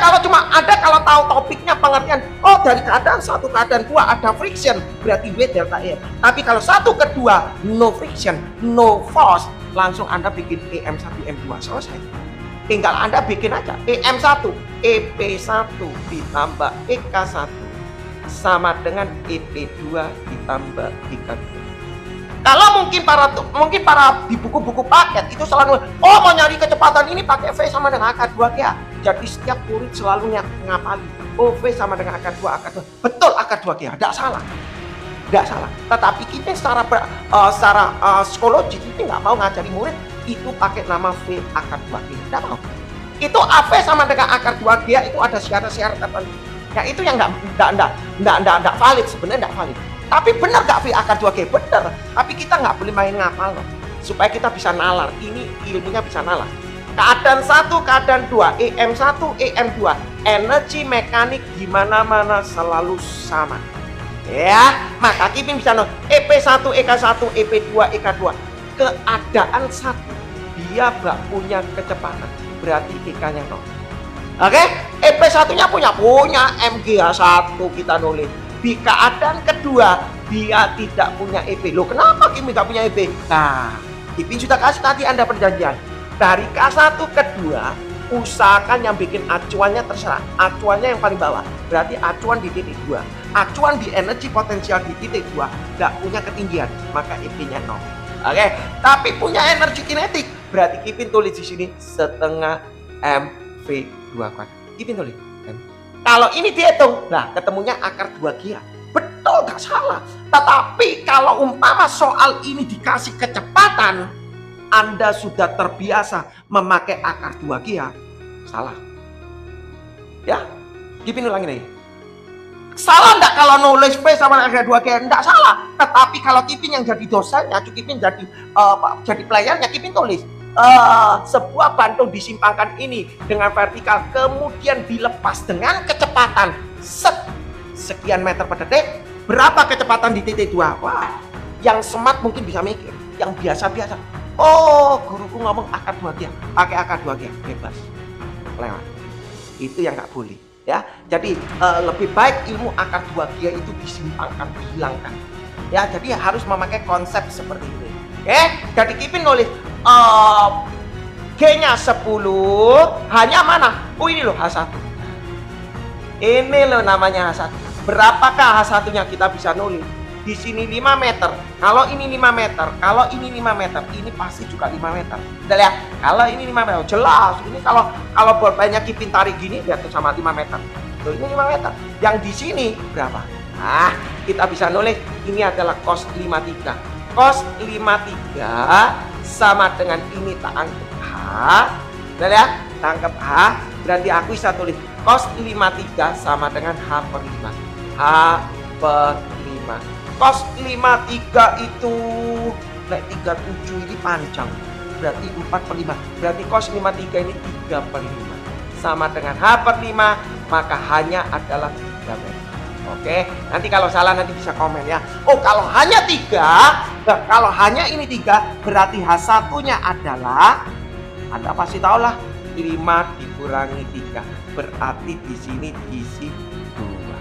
kalau tahu topiknya pengertian, oh dari keadaan 1 keadaan 2 ada friction berarti W delta IM. Tapi kalau 1 ke 2 no friction, no force, langsung Anda bikin EM1 EM2 selesai. Tinggal Anda bikin aja EM1 EP1 ditambah EK1 sama dengan EP2 ditambah EK2. Kalau mungkin para di buku-buku paket itu selalu mau nyari kecepatan ini pakai V sama dengan akar 2G. Jadi setiap murid selalu ngapalin V sama dengan akar 2 akar 2. Betul akar 2G, tidak salah. Tidak salah. Tetapi kita secara psikologi kita nggak mau ngajari murid itu pakai nama V akar 2G. Tidak mau. Itu AV sama dengan akar 2G itu ada syarat-syarat tertentu. Ya itu yang nggak valid, sebenarnya nggak valid. Tapi benar gak V akar 2G? Benar. Tapi kita nggak boleh main ngapal loh. Supaya kita bisa nalar. Ini ilmunya bisa nalar. Keadaan 1, keadaan 2, EM1, EM2. Energi mekanik di mana-mana selalu sama. Ya, maka Kipping bisa EP1, EK1, EP2, EK2. Keadaan 1, dia gak punya kecepatan. Berarti EK-nya 0. Oke? EP1-nya punya MGH1 kita nulis. Di keadaan kedua dia tidak punya EP. Loh kenapa Kipping nggak punya EP? Nah, Kipping sudah kasih tadi Anda perjanjian. Dari K1 ke 2 usahakan yang bikin acuannya terserah. Acuannya yang paling bawah. Berarti acuan di titik 2. Acuan di energi potensial di titik 2 nggak punya ketinggian, maka EP-nya 0. Oke, tapi punya energi kinetik. Berarti Kipping tulis di sini setengah mv2 kuadrat. Kipping tulis M. Kalau ini dihitung, nah ketemunya akar 2G. Betul, gak salah. Tetapi kalau umpama soal ini dikasih kecepatan, Anda sudah terbiasa memakai akar 2G, salah. Ya, Kipping ulangin lagi. Salah enggak kalau nulis V sama akar 2G? Enggak salah. Tetapi kalau Kipping yang jadi dosennya, Kipping jadi pelayannya, Kipping tulis. Sebuah bantung disimpangkan ini dengan vertikal kemudian dilepas dengan kecepatan sekian meter per detik. Berapa kecepatan di titik 2? Wah, yang smart mungkin bisa mikir, yang biasa-biasa, oh guruku ngomong akar 2G, pakai akar 2G, bebas lewat. Itu yang nggak boleh ya. Jadi lebih baik ilmu akar 2G itu disimpangkan, dihilangkan ya. Jadi harus memakai konsep seperti ini. Jadi Kipping nulis G-nya 10, hanya mana? Oh ini loh H1. Ini loh namanya H1. Berapakah H1-nya kita bisa nulis? Di sini 5 meter. Kalau ini 5 meter, kalau ini 5 meter, ini pasti juga 5 meter. Kita lihat, kalau ini 5 meter, jelas. Ini kalau bolpennya Kipping tarik gini, lihat sama 5 meter. Tuh, ini 5 meter. Yang di sini berapa? Nah, kita bisa nulis ini adalah cos 53. Cos 53 sama dengan ini tak anggap H. Udah ya, tangkap H. Berarti aku bisa tulis cos 53 sama dengan H per 5. H per 5. Cos 53 itu naik 37 ini panjang. Berarti 4 per 5. Berarti cos 53 ini 3 per 5. Sama dengan H per 5, maka hanya adalah 3 meter. Oke, nanti kalau salah nanti bisa komen ya. Oh, kalau hanya 3, kalau hanya ini 3, berarti H1-nya adalah, Anda pasti tahu lah, 5 dikurangi 3. Berarti di sini diisi 2.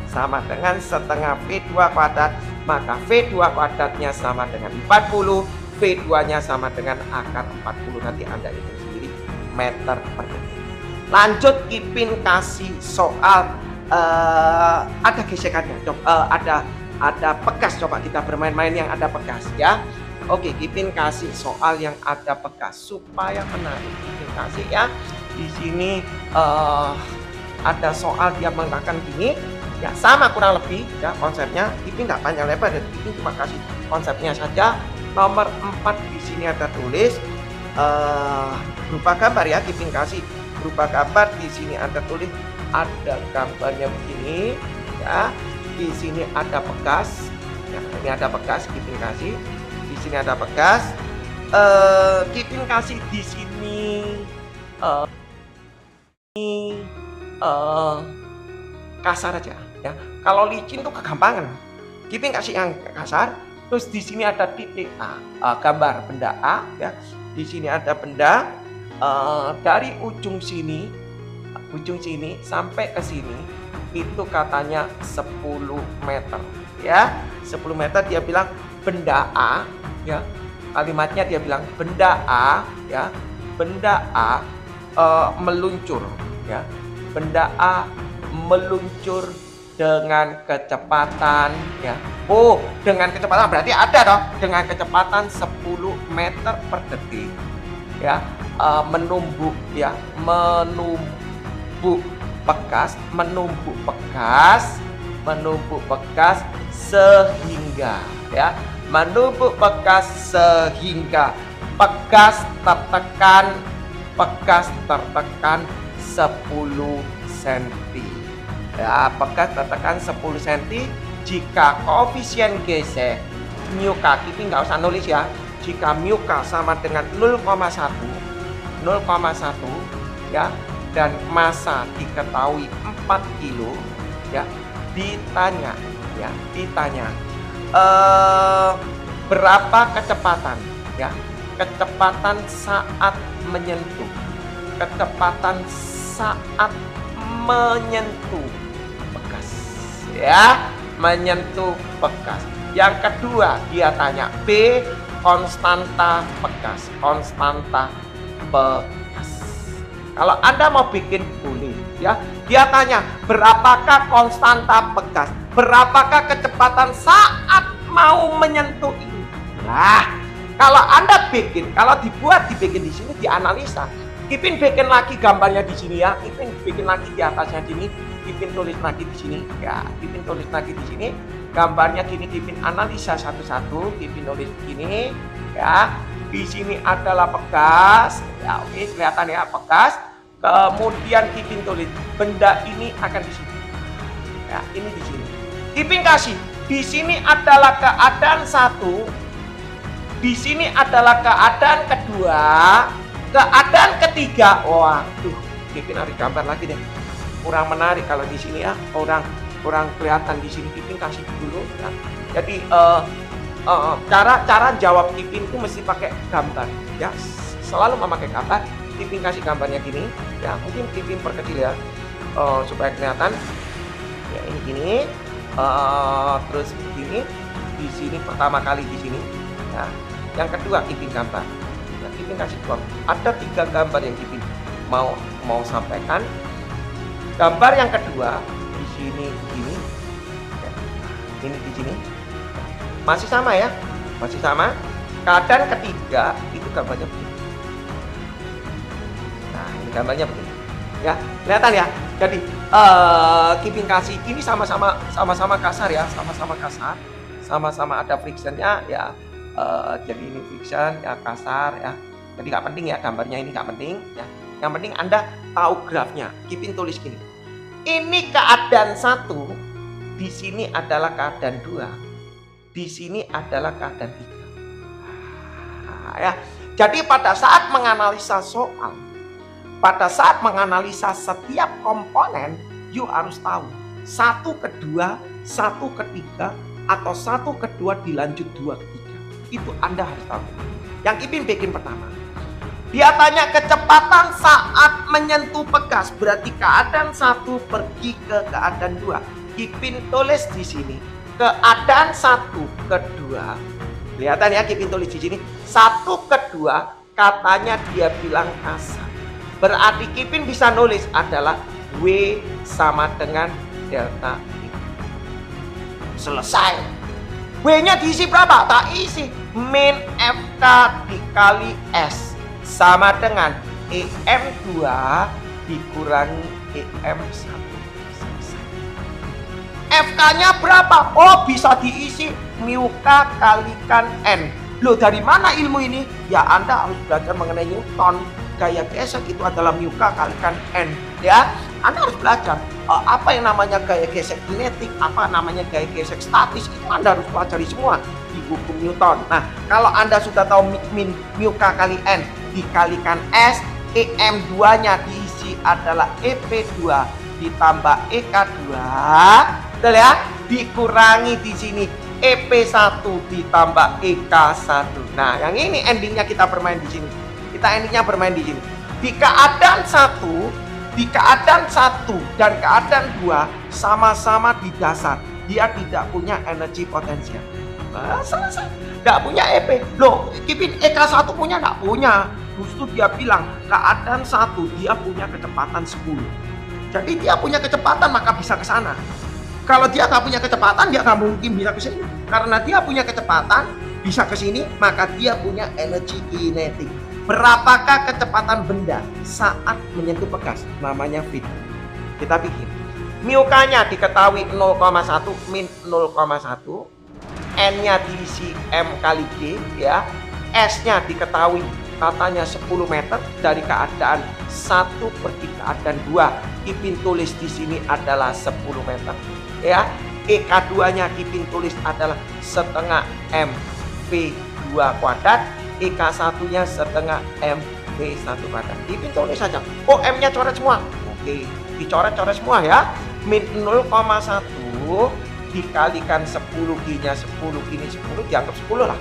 Sama dengan setengah V2 kuadrat, maka V2 kuadratnya sama dengan 40, V2-nya sama dengan akar 40. Nanti Anda hitung sendiri meter per detik. Lanjut, Kipping kasih soal ada gesekannya, ada pegas. Coba kita bermain-main yang ada pegas ya. Oke, Kipping kasih soal yang ada pegas supaya menarik. Kipping kasih ya. Di sini ada soal dia mengatakan gini ya, sama kurang lebih ya konsepnya. Kipping nggak panjang lebar, Kipping cuma kasih konsepnya saja. Nomor 4 di sini ada tulis berupa gambar ya, Kipin kasih berupa gambar. Di sini ada tulis, ada gambarnya begini ya. Di sini ada pegas. Ya, ini ada pegas Kipin kasih. Di sini ada pegas. Kipin kasih di sini kasar aja ya. Kalau licin tuh kegampangan. Kipin kasih yang kasar. Terus di sini ada titik gambar benda A ya. Di sini ada benda dari ujung sini sampai ke sini itu katanya 10 meter ya. 10 meter dia bilang benda A ya. Kalimatnya dia bilang benda A ya. Benda A meluncur ya. Benda A meluncur dengan kecepatan ya. Oh, dengan kecepatan berarti ada dong, dengan kecepatan 10 meter per detik ya. Menumbuk bekas sehingga ya. Menumbuk bekas sehingga bekas tertekan 10 cm ya. Bekas tertekan 10 cm. Jika koefisien gesek mu K, Kipin nggak usah nulis ya. Jika mu K sama dengan 0,1 ya, dan massa diketahui 4 kilo ya, ditanya berapa kecepatan ya, kecepatan saat menyentuh bekas ya, menyentuh bekas. Yang kedua dia tanya B, konstanta bekas. Kalau Anda mau bikin boleh ya. Dia tanya berapakah konstanta bekas, berapakah kecepatan saat mau menyentuh ini. Nah, kalau Anda bikin, kalau dibikin di sini dianalisa. Kipin bikin lagi gambarnya di sini ya. Kipin bikin lagi di atasnya sini. Kipin tulis lagi di sini ya. Kipin tulis lagi di sini. Gambarnya gini, Kipin analisa satu-satu. Kipin tulis gini ya. Di sini adalah bekas. Ya, oke, kelihatan ya bekas. Kemudian Kipin tulis benda ini akan di sini. Ya, ini di sini. Kipin kasih di sini adalah keadaan satu. Di sini adalah keadaan kedua. Keadaan ketiga, waduh, Kipin harus gambar lagi deh. Kurang menarik kalau di sini ya, kurang kelihatan di sini. Kipin kasih dulu ya. Jadi cara jawab Kipin itu mesti pakai gambar ya. Selalu memakai gambar. Kipin kasih gambarnya gini ya. Mungkin Kipin perkecil ya supaya kelihatan. Ya ini gini. Terus begini. Di sini pertama kali di sini. Ya. Yang kedua Kipin gambar. Kipin kasih contoh. Ada 3 gambar yang Kipin mau sampaikan. Gambar yang kedua di sini begini. Ya. Ini di sini. Masih sama ya. Masih sama. Keadaan ketiga itu gambarnya begini. Nah, ini gambarnya begini. Ya, kelihatan ya. Jadi Kipin kasih ini sama-sama kasar ya, sama-sama kasar. Sama-sama ada frictionnya ya. Jadi ini friction ya, kasar ya. Jadi nggak penting ya gambarnya, ini nggak penting ya. Yang penting Anda tahu grafnya. Kipin tulis gini. Ini keadaan 1, di sini adalah keadaan 2, di sini adalah keadaan 3. Nah, ya. Jadi pada saat menganalisa soal, pada saat menganalisa setiap komponen, you harus tahu 1 ke 2, 1 ke 3, atau 1 ke 2 dilanjut 2 ke 3. Itu Anda harus tahu. Yang Kipin bikin pertama. Dia tanya kecepatan saat menyentuh bekas, berarti keadaan 1 pergi ke keadaan 2. Kipin tulis di sini keadaan 1 ke 2. Kelihatan ya, Kipin tulis di sini 1 ke 2, katanya dia bilang kasar. Berarti Kipin bisa nulis adalah W sama dengan delta I. Selesai. W-nya diisi berapa? Tak isi. Min FK dikali S sama dengan EM2 dikurangi EM1. FK-nya berapa? Oh, bisa diisi mu K kalikan N. Loh, dari mana ilmu ini? Ya, Anda harus belajar mengenai Newton. Gaya gesek itu adalah mu k kalikan N. Ya, Anda harus belajar apa yang namanya gaya gesek kinetik, apa namanya gaya gesek statis, itu Anda harus pelajari semua di buku Newton. Nah, kalau Anda sudah tahu mu k kali N dikalikan S, EM2-nya diisi adalah EP2 ditambah EK2, betul ya? Dikurangi di sini EP1 ditambah EK1. Nah, yang ini endingnya kita bermain di sini. Kita endingnya bermain di sini. Di keadaan satu dan keadaan 2 sama-sama di dasar. Dia tidak punya energi potensial. Nah, selesai. Nggak punya EP. Loh, Kipin EK1 punya? Nggak punya. Justru dia bilang keadaan 1 dia punya kecepatan 10. Jadi dia punya kecepatan maka bisa ke sana. Kalau dia nggak punya kecepatan, dia nggak mungkin bisa ke sini. Karena dia punya kecepatan, bisa ke sini, maka dia punya energi kinetik. Berapakah kecepatan benda saat menyentuh bekas? Namanya V. Kita bikin. Mu k-nya diketahui 0,1 min 0,1. N-nya diisi M kali G, ya. S-nya diketahui katanya 10 meter dari keadaan 1 pergi keadaan 2. Kipin tulis di sini adalah 10 meter. Ya, EK2-nya Kipin tulis adalah setengah M V2 kuadrat, EK1-nya setengah M V1 kuadrat. Kipin tulis saja. Oh, M-nya coret semua. Oke, dicoret-coret semua ya. Min 0,1 dikalikan 10, G-nya 10, gini 10, dianggap 10 lah.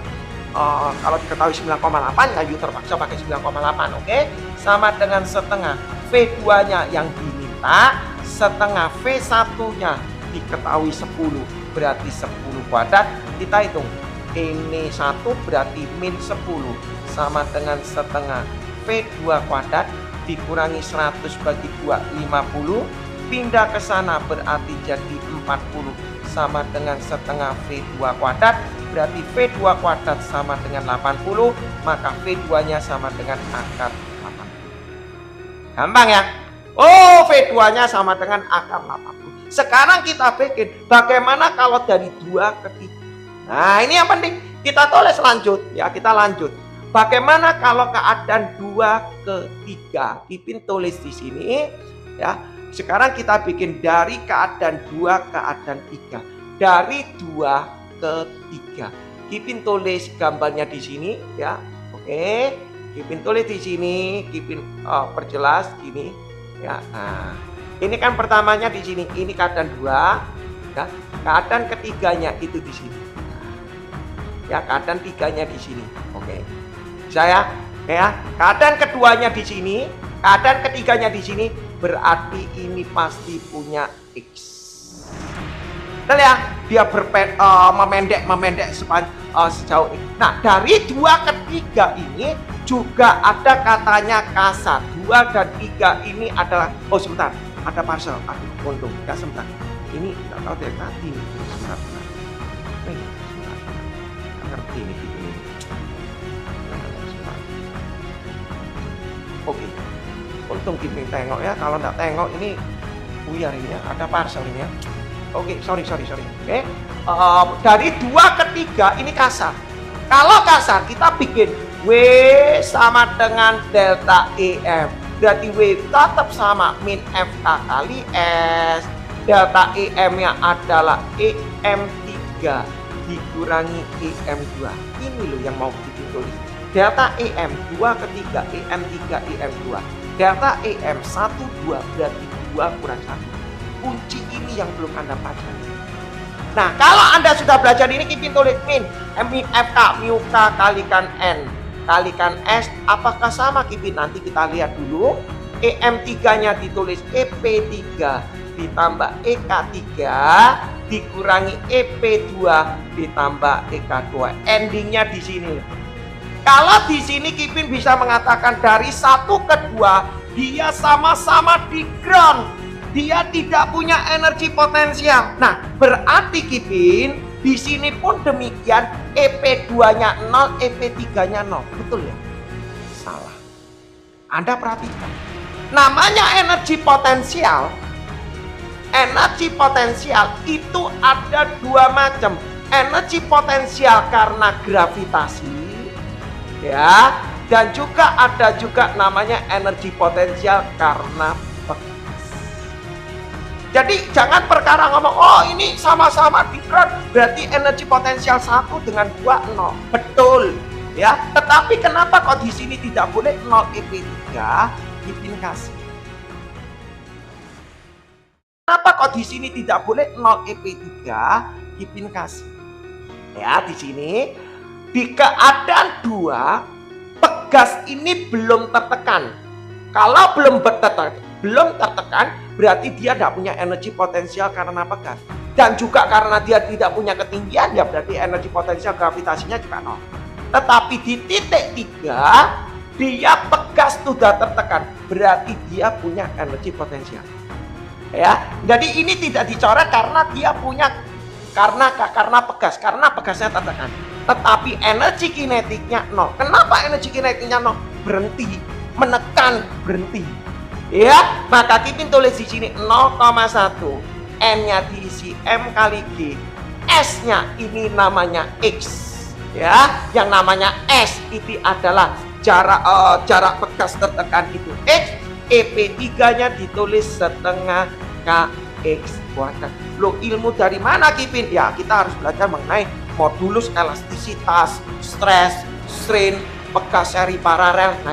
Kalau diketahui 9,8, kayu terpaksa pakai 9,8, oke? Sama dengan setengah V2-nya yang diminta, setengah V1-nya diketahui 10, berarti 10 kuadrat. Kita hitung, ini 1 berarti min 10 sama dengan setengah V2 kuadrat dikurangi 100 bagi 2, 50. Pindah ke sana berarti jadi 40 sama dengan setengah V2 kuadrat. Berarti V2 kuadrat sama dengan 80, maka V2-nya sama dengan akar 80. Gampang ya? Oh, V2-nya sama dengan akar 80. Sekarang kita bikin bagaimana kalau dari 2 ke 3. Nah, ini yang penting. Kita tulis lanjut ya, kita lanjut. Bagaimana kalau keadaan 2 ke 3? Kipin tulis di sini ya. Sekarang kita bikin dari keadaan 2 ke keadaan 3. Dari 2 ke 3. Kipin tulis gambarnya di sini ya. Oke. Kipin tulis di sini, Kipin perjelas gini ya. Nah, ini kan pertamanya di sini, ini keadaan 2 ya. Keadaan ketiganya itu di sini. Ya, keadaan 3-nya di sini. Oke. Saya ya, keadaan keduanya di sini, keadaan ketiganya di sini, berarti ini pasti punya X. Betul ya? Dia memendek sejauh ini. Nah, dari 2 ke 3 ini juga ada katanya kasar. 2 dan 3 ini adalah, oh sebentar, ada parcel. Aduh, untung. Ya sebentar. Ini tidak tahu dari tadi. Sebentar. Ngerti ini. Oke. Untung Kipin tengok ya. Kalau tidak tengok ini buyar ini ya. Ada parcel ini ya. Oke, sorry. Oke. Dari 2 ke 3 ini kasar. Kalau kasar kita bikin W sama dengan delta EM. Berarti W tetap sama min FK kali S. Delta EM-nya adalah EM3 dikurangi EM2. Ini loh yang mau ditulis. Delta EM 2 ke 3, EM3, EM2. Delta EM 1, 2 berarti 2 kurang 1. Kunci ini yang belum Anda pelajari. Nah, kalau Anda sudah belajar ini, Kipin tulis min FK mu k kalikan N kalikan S. Apakah sama Kipin? Nanti kita lihat dulu. EM3-nya ditulis EP3 ditambah EK3 dikurangi EP2 ditambah EK2. Endingnya di sini. Kalau di sini Kipin bisa mengatakan dari 1 ke 2 dia sama-sama di ground. Dia tidak punya energi potensial. Nah, berarti Kipin di sini pun demikian, EP2-nya 0, EP3-nya 0. Betul ya? Salah. Anda perhatikan. Namanya energi potensial. Energi potensial itu ada 2 macam. Energi potensial karena gravitasi ya. Dan juga ada juga namanya energi potensial karena bekas. Jadi jangan perkara ngomong, oh ini sama-sama dikron, berarti energi potensial 1 dengan 2 0. Betul, ya. Tetapi kenapa kok di sini tidak boleh 0 EP3? Kipin kasih. Kenapa kok di sini tidak boleh 0 EP3? Kipin kasih. Ya, di sini di keadaan 2 pegas ini belum tertekan. Kalau belum tertekan, berarti dia tidak punya energi potensial karena pegas. Dan juga karena dia tidak punya ketinggian, ya berarti energi potensial gravitasinya juga 0. Tetapi di titik 3, dia pegas sudah tertekan, berarti dia punya energi potensial. Ya, jadi ini tidak dicoret karena dia punya karena pegas, karena pegasnya tertekan. Tetapi energi kinetiknya 0. Kenapa energi kinetiknya 0? Berhenti, menekan, berhenti. Ya, maka Kipin tulis di sini 0,1. N-nya diisi M kali G. S-nya ini namanya X. Ya, yang namanya S itu adalah jarak pegas tertekan itu X. EP3-nya ditulis setengah KX kuadrat. Loh, ilmu dari mana Kipin? Ya, kita harus belajar mengenai modulus elastisitas, stres, strain, pegas seri paralel. Nah,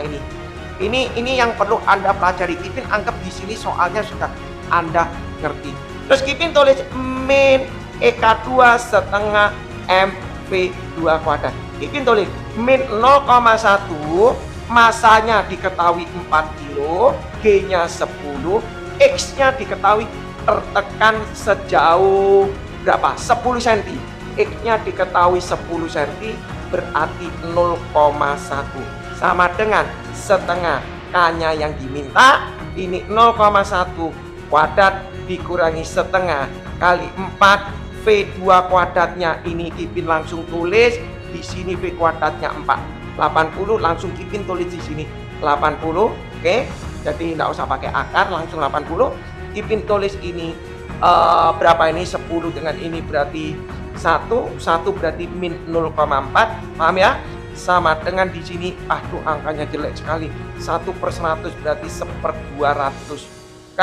ini yang perlu Anda pelajari. Kipin anggap di sini soalnya sudah Anda ngerti. Terus Kipin tulis min EK2 setengah MP2 kuadrat. Kipin tulis min 0,1, masanya diketahui 4 kilo, G-nya 10, X-nya diketahui tertekan sejauh berapa? 10 cm. X-nya diketahui 10 cm, berarti 0,1 sama dengan setengah. K-nya yang diminta ini 0,1 kuadrat dikurangi setengah kali 4 V2 kuadratnya ini Kipin langsung tulis di sini, V kuadratnya 4 80, langsung Kipin tulis di sini 80. Oke, jadi tidak usah pakai akar, langsung 80. Kipin tulis ini berapa ini? 10 dengan ini berarti 1 berarti min 0,4. Paham ya? Sama dengan di sini, aduh angkanya jelek sekali. 1/100 berarti 1/200 K.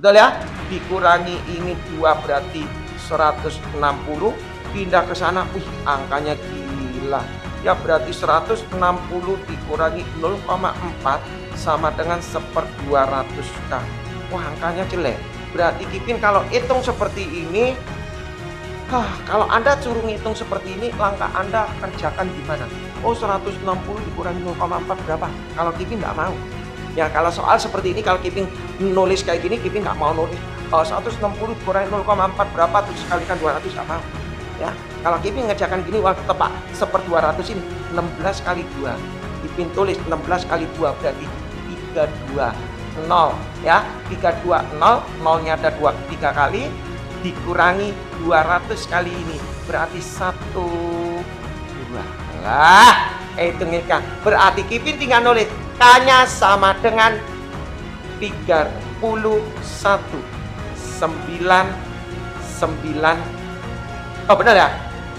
Betul ya? Dikurangi ini 2 berarti 160. Pindah ke sana, angkanya gila. Ya berarti 160 dikurangi 0,4 sama dengan 1/200 K. Wah, angkanya jelek. Berarti Kipin kalau hitung seperti ini, kalau Anda suruh ngitung seperti ini, langkah Anda kerjakan gimana? Oh, 160 dikurangi 0,4 berapa? Kalau Kipin nggak mau. Ya, kalau soal seperti ini, kalau Kipin nulis kayak gini, Kipin nggak mau nulis 160 dikurangi 0,4 berapa, terus kalikan 200, nggak mau. Ya, kalau Kipin ngerjakan gini, waktu tepat 1/200 ini 16 kali 2. Kipin tulis 16 kali 2 berarti 320 ya. 320, nolnya ada 3 kali dikurangi 200 kali ini berarti 1 2. Lah, hitung K. Berarti Kipin tinggal nulis K-nya sama dengan 31 99. Oh, benar ya?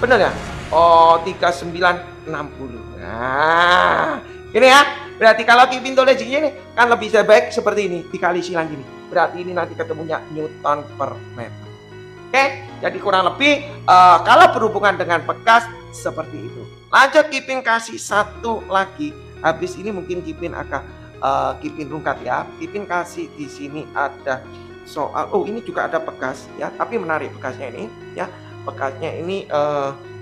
Benar ya? Oh, 3960. Nah, ini ya. Berarti kalau Kipin tulis gini kan lebih baik seperti ini, dikali silang gini. Berarti ini nanti ketemunya Newton per meter. Oke, jadi kurang lebih kalau berhubungan dengan bekas seperti itu. Lanjut, Kipin kasih satu lagi. Habis ini mungkin Kipin akan Kipin rungkat ya. Kipin kasih di sini ada soal. Oh, ini juga ada bekas ya, tapi menarik bekasnya ini ya. Bekasnya ini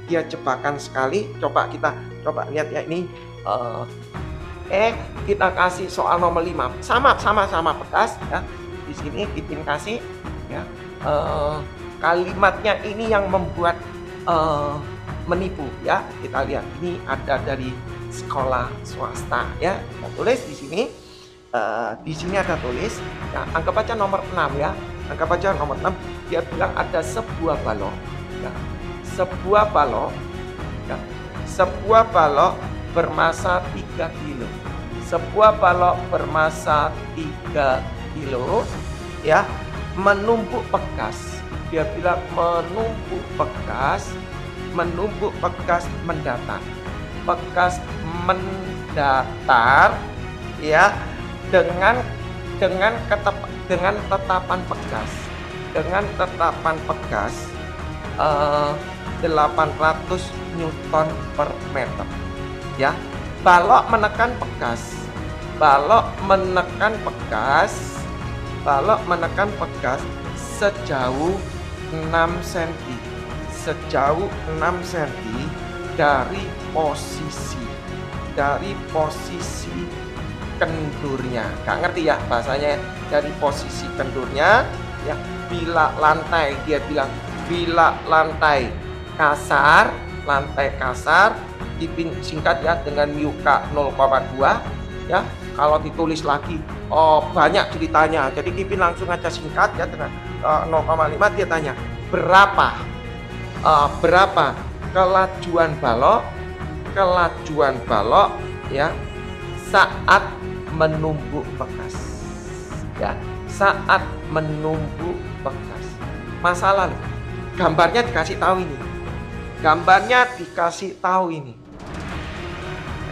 dia jebakan sekali. Coba kita lihat ya ini. Kita kasih soal nomor 5. Sama bekas ya. Di sini Kipin kasih ya. Kalimatnya ini yang membuat menipu ya. Kita lihat ini ada dari sekolah swasta ya. Kita tulis di sini. Di sini ada tulis. Ya, anggap aja nomor 6 ya. Anggap aja nomor 6. Dia bilang ada sebuah balok. Ya. Sebuah balok bermasa 3 kilo. Sebuah balok bermasa 3 kilo ya, menumpuk bekas. Dia bilang menumpuk bekas mendatar. Bekas mendatar ya dengan tetapan pegas. Dengan tetapan pegas 800 Newton per meter. Ya, balok menekan pegas sejauh 6 cm. Sejauh 6 cm dari posisi kendurnya. Gak ngerti ya bahasanya, dari posisi kendurnya ya. Bila lantai, dia bilang bila lantai kasar, Kipin singkat ya dengan Myuka 0,2 ya. Kalau ditulis lagi banyak ceritanya, jadi Kipin langsung aja singkat ya dengan 0,5. Dia tanya berapa kelajuan balok ya saat menumbuk bekas ya, saat menumbuk bekas. Masa lalu gambarnya dikasih tahu ini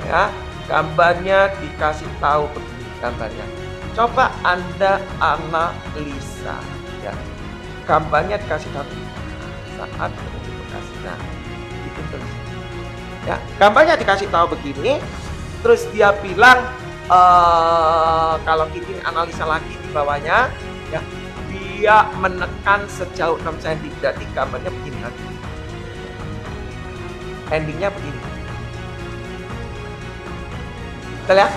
ya, gambarnya dikasih tahu begini gambarnya. Coba Anda analisa ya, gambarnya dikasih tahu saat menumbuk bekas. Nah, itu terus ya, gambarnya dikasih tahu begini, terus dia bilang kalau kita analisa lagi di bawahnya ya, dia menekan sejauh 6 cm. Jadi gambarnya begini lagi, endingnya begini. Betul ya,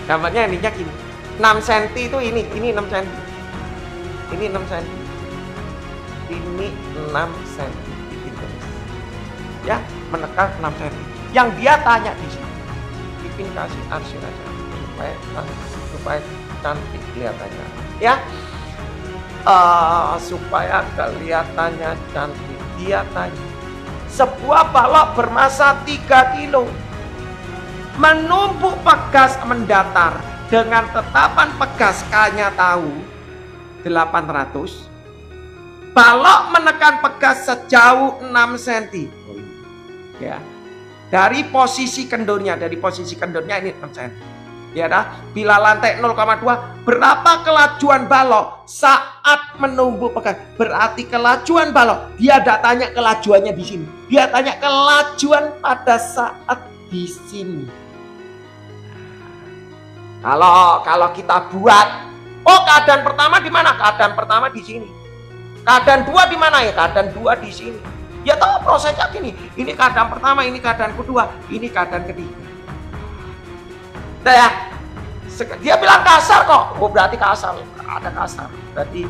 gambarnya endingnya gini, 6 cm itu ini 6 cm, ini 6 cm, ini 6 cm ya, menekan 6 cm. Yang dia tanya di sini, Kipin kasih arsir aja supaya cantik kelihatannya ya, supaya kelihatannya cantik. Dia tanya, sebuah balok bermasa 3 kilo menumbuk pegas mendatar dengan tetapan pegas K-nya tahu 800, balok menekan pegas sejauh 6 cm ya, dari posisi kendurnya ini 6 cm ya dah. Bila lantai 0,2, berapa kelajuan balok saat menumbuk pegas? Berarti kelajuan balok, dia tidak tanya kelajuannya di sini, dia tanya kelajuan pada saat di sini. Kalau kita buat, keadaan pertama di mana? Keadaan pertama di sini. Keadaan 2 di mana ya? Keadaan 2 di sini. Ya tahu prosesnya gini. Ini keadaan pertama, ini keadaan kedua, ini keadaan ketiga. Nah ya, dia bilang kasar kok. Berarti kasar, ada kasar. Berarti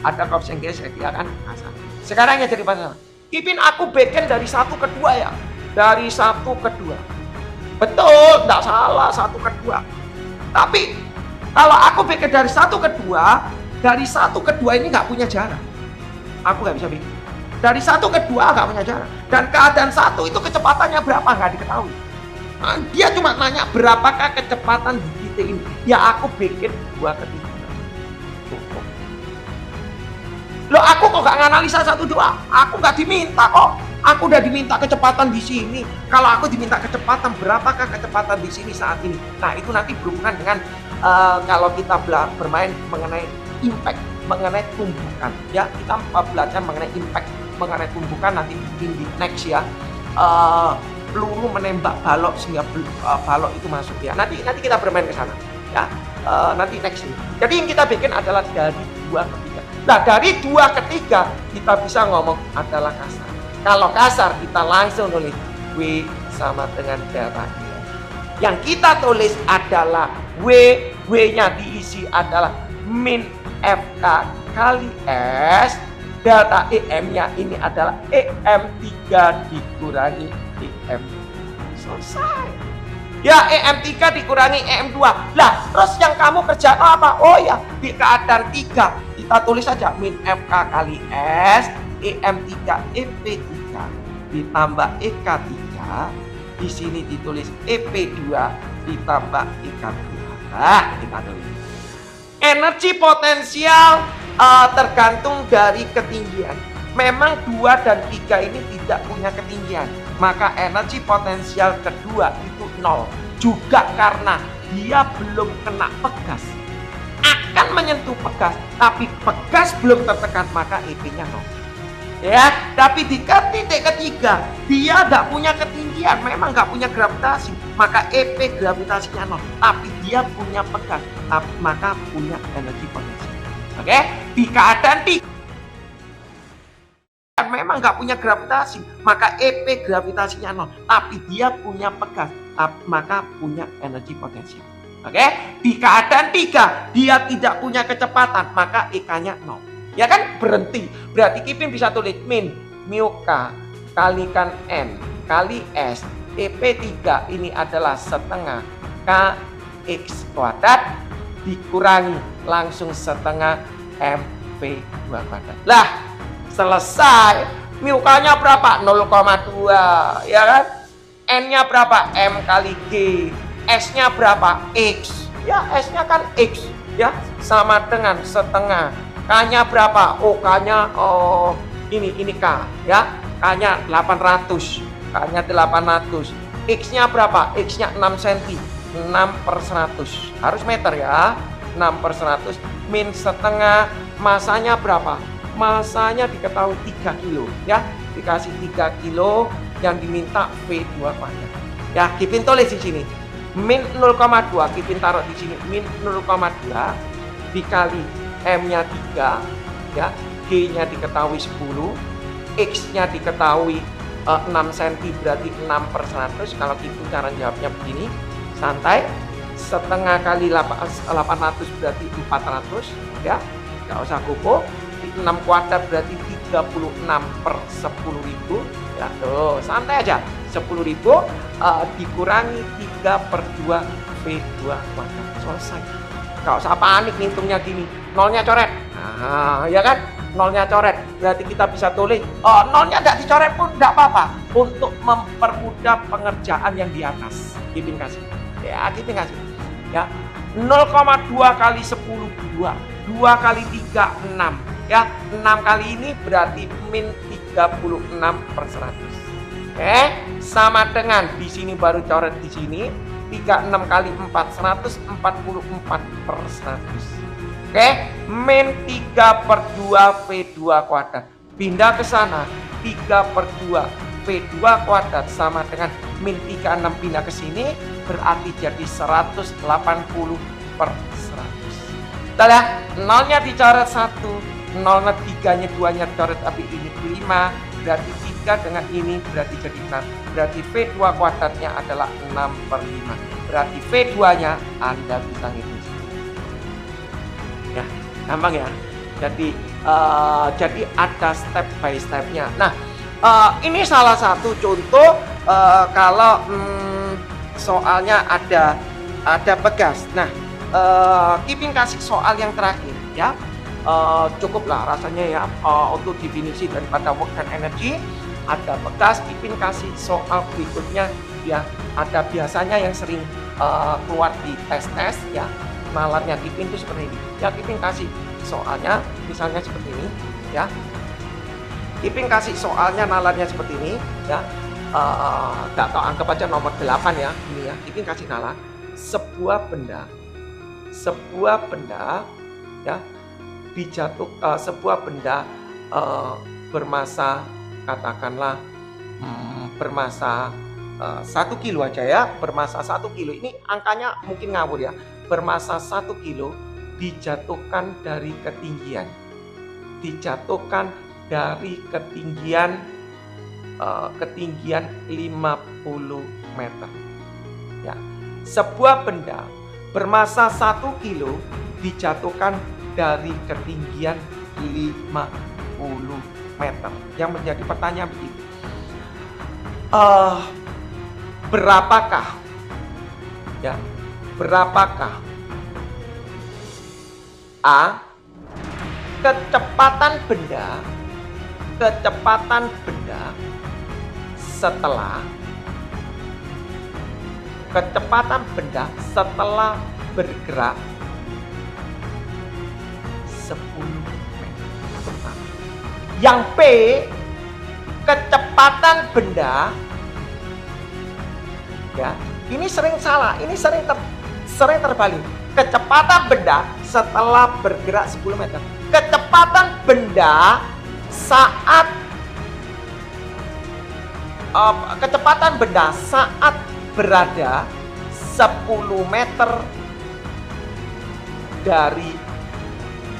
ada kopsen geser, dia kan kasar. Sekarang yang jadi masalah, Kipin aku bikin dari 1 ke 2 ya. Dari 1 ke 2. Betul, tidak salah 1 ke 2. Tapi kalau aku bikin dari 1 ke 2, dari 1 ke 2 ini nggak punya jarak. Aku nggak bisa bikin. Dari 1 ke 2 nggak punya jarak. Dan keadaan 1 itu kecepatannya berapa nggak diketahui. Nah, dia cuma nanya berapakah kecepatan di titik ini. Ya aku bikin 2 ke 3. Cukup. Loh aku kok nggak nganalisa 1, 2? Aku nggak diminta kok. Aku udah diminta kecepatan di sini. Kalau aku diminta kecepatan, berapakah kecepatan di sini saat ini? Nah itu nanti berhubungan dengan kalau kita bermain mengenai impact, mengenai tumbukan. Ya kita belajar mengenai impact, mengenai tumbukan nanti di next ya. Peluru menembak balok sehingga balok itu masuk ya. Nanti kita bermain ke sana. Ya nanti next ini. Jadi yang kita bikin adalah dari 2 ke 3. Nah dari 2 ke 3 kita bisa ngomong adalah kasar. Kalau kasar kita langsung nulis W sama dengan delta I. Yang kita tulis adalah W-nya diisi adalah min FK kali S. Delta EM-nya ini adalah EM3 dikurangi EM. Selesai. Ya EM3 dikurangi EM2. Lah terus yang kamu kerjakan apa? Oh ya di keadaan 3 kita tulis saja min FK kali S EM3 EP3 ditambah EK3, di sini ditulis EP2 ditambah EK2. Nah, kita tulis. Energi potensial tergantung dari ketinggian. Memang 2 dan 3 ini tidak punya ketinggian. Maka energi potensial kedua itu 0,5 0. Juga karena dia belum kena pegas, akan menyentuh pegas, tapi pegas belum tertekan, maka EP-nya 0. Ya, tapi di titik ketiga dia nggak punya ketinggian, memang nggak punya gravitasi, maka EP gravitasinya 0. Tapi dia punya pegas, maka punya energi potensial. Oke, di keadaan memang nggak punya gravitasi, maka EP gravitasinya 0. Tapi dia punya pegas, maka punya energi potensial. Oke, di keadaan 3 dia tidak punya kecepatan, maka EK-nya 0. Ya kan, berhenti. Berarti Kipin bisa tulis min mu K kalikan M kali S EP3 ini adalah setengah KX kuadrat dikurangi langsung setengah MP2 kuadrat. Lah, selesai. Mu K-nya berapa? 0,2. Ya kan? N-nya berapa? M kali G. S-nya berapa? X. Ya, S-nya kan X. Ya, sama dengan setengah. K-nya berapa? Oh, K-nya ini K ya. K-nya 800. K-nya 800. X-nya berapa? X-nya 6 cm. 6/100. Harus meter ya. 6/100 min setengah. Masanya berapa? Masanya diketahui 3 kilo ya. Dikasih 3 kilo yang diminta V2 kuadrat. Ya, Kipin tulis di sini. Min 0,2 Kipin taruh di sini. Min 0,2 dikali M-nya 3, ya, G-nya diketahui 10, X-nya diketahui 6 cm berarti 6/100. Kalau gitu cara jawabnya begini, santai. Setengah kali 800 berarti 400, ya, nggak usah kupu. 6 kuadrat berarti 36/10.000, ya, tuh, santai aja. 10.000 dikurangi 3/2 V2 kuadrat, selesai. Nggak usah panik ngitungnya gini. Nolnya coret. Nah, ya kan? Nolnya coret. Berarti kita bisa tulis, nolnya tidak dicoret pun tidak apa-apa. Untuk mempermudah pengerjaan yang di atas. Kipin kasih. Ya, Kipin kasih. Ya. 0,2 kali 10, 2. 2 kali 3, 6. Ya, 6 kali ini berarti min 36/100. Sama dengan di sini baru coret di sini. 36 kali 4, 144/100. Min 3/2 V2 kuadrat. Pindah ke sana, 3/2 V2 kuadrat sama dengan min 36 pindah ke sini, berarti jadi 180/100. Betul ya? Nolnya dicoret 1, nolnya 3-nya 2-nya coret, tapi ini 5, berarti 3 dengan ini berarti jadi 6. Berarti V2 kuadratnya adalah 6/5. Berarti V2-nya Anda bisa ngitung. Ya, gampang ya. Jadi ada step by stepnya. Nah, ini salah satu contoh kalau soalnya ada pegas. Nah, Kipin kasih soal yang terakhir ya. Cukuplah rasanya ya untuk definisi daripada work dan energy. Ada pegas. Kipin kasih soal berikutnya ya. Ada biasanya yang sering keluar di tes ya. Nalarnya Kipin itu seperti ini. Ya, Kipin kasih soalnya misalnya seperti ini ya. Kipin kasih soalnya nalarnya seperti ini ya. Nggak tahu, anggap aja nomor 8 ya. Ini ya, Kipin kasih nalar. Sebuah benda ya sebuah benda bermasa, katakanlah bermasa 1 kilo aja ya. Bermasa 1 kilo, ini angkanya mungkin ngawur ya. Bermasa 1 kilo dijatuhkan dari ketinggian 50 meter ya. Sebuah benda bermasa 1 kilo dijatuhkan dari ketinggian 50 meter. Yang menjadi pertanyaan begini, berapakah A, kecepatan benda setelah bergerak 10 meter. Yang B, kecepatan benda ya Ini sering salah, ini sering terbalik. Kecepatan benda setelah bergerak 10 meter. Kecepatan benda saat berada 10 meter dari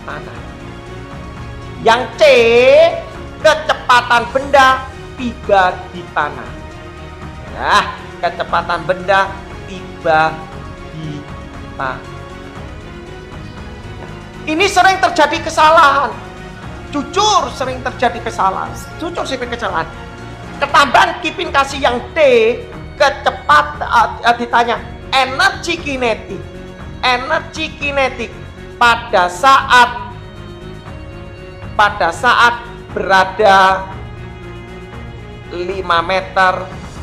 tanah. Yang C, kecepatan benda tiba di tanah. Nah, kecepatan benda tiba di tanah. Ini sering terjadi kesalahan. Jujur sering terjadi kesalahan. Ketambahan Kipin kasih yang D, kecepatan, ditanya energi kinetik. Energi kinetik pada saat berada 5 meter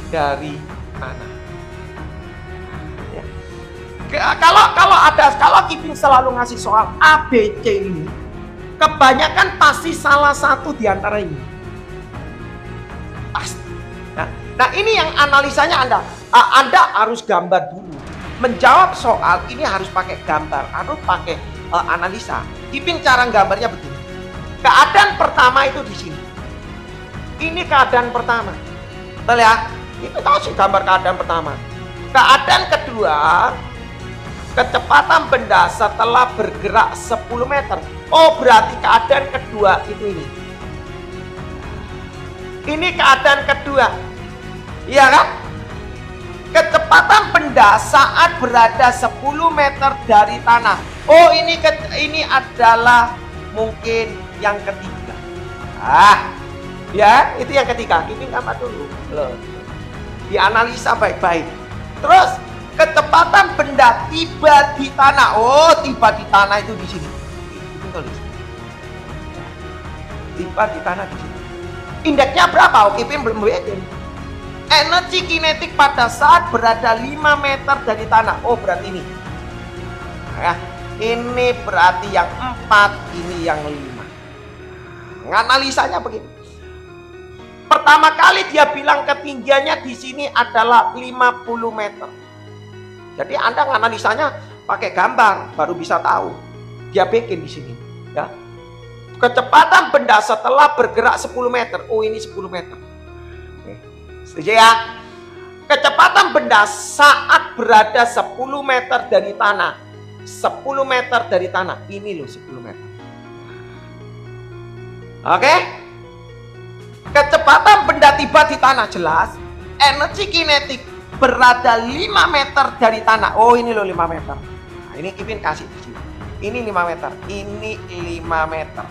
dari tanah. Ya. Kalau Kipin selalu ngasih soal A, B, C ini, kebanyakan pasti salah satu di antara ini. Pasti. Nah, ini yang analisanya Anda harus gambar dulu. Menjawab soal ini harus pakai gambar, harus pakai analisa. Kipin cara gambarnya begini. Keadaan pertama itu di sini. Ini keadaan pertama. Betul ya? Itu kasih gambar keadaan pertama. Keadaan kedua, kecepatan benda setelah bergerak 10 meter. Oh, berarti keadaan kedua itu ini. Ini keadaan kedua. Iya kan? Kecepatan benda saat berada 10 meter dari tanah. Oh, ini adalah mungkin yang ketiga. Ya, itu yang ketiga. Ini apa dulu? Loh. Dianalisa baik-baik. Terus kecepatan benda tiba di tanah. Oh, tiba di tanah itu di sini. Itu tulis. Tiba di tanah di sini. Indeksnya berapa? Oke, belum bikin. Energi kinetik pada saat berada 5 meter dari tanah. Oh, berarti ini. Ya, ini berarti yang 4, ini yang 5. Analisanya begini. Pertama kali dia bilang ketinggiannya di sini adalah 50 meter. Jadi Anda analisanya pakai gambar baru bisa tahu. Dia bikin di sini, ya. Kecepatan benda setelah bergerak 10 meter. Oh, ini 10 meter. Oke. Setuju ya? Kecepatan benda saat berada 10 meter dari tanah. 10 meter dari tanah. Ini loh 10 meter. Oke? Kecepatan benda tiba di tanah jelas. Energi kinetik berada 5 meter dari tanah. Oh, ini loh 5 meter. Nah, ini Kipin kasih di sini. Ini 5 meter. Ini 5 meter.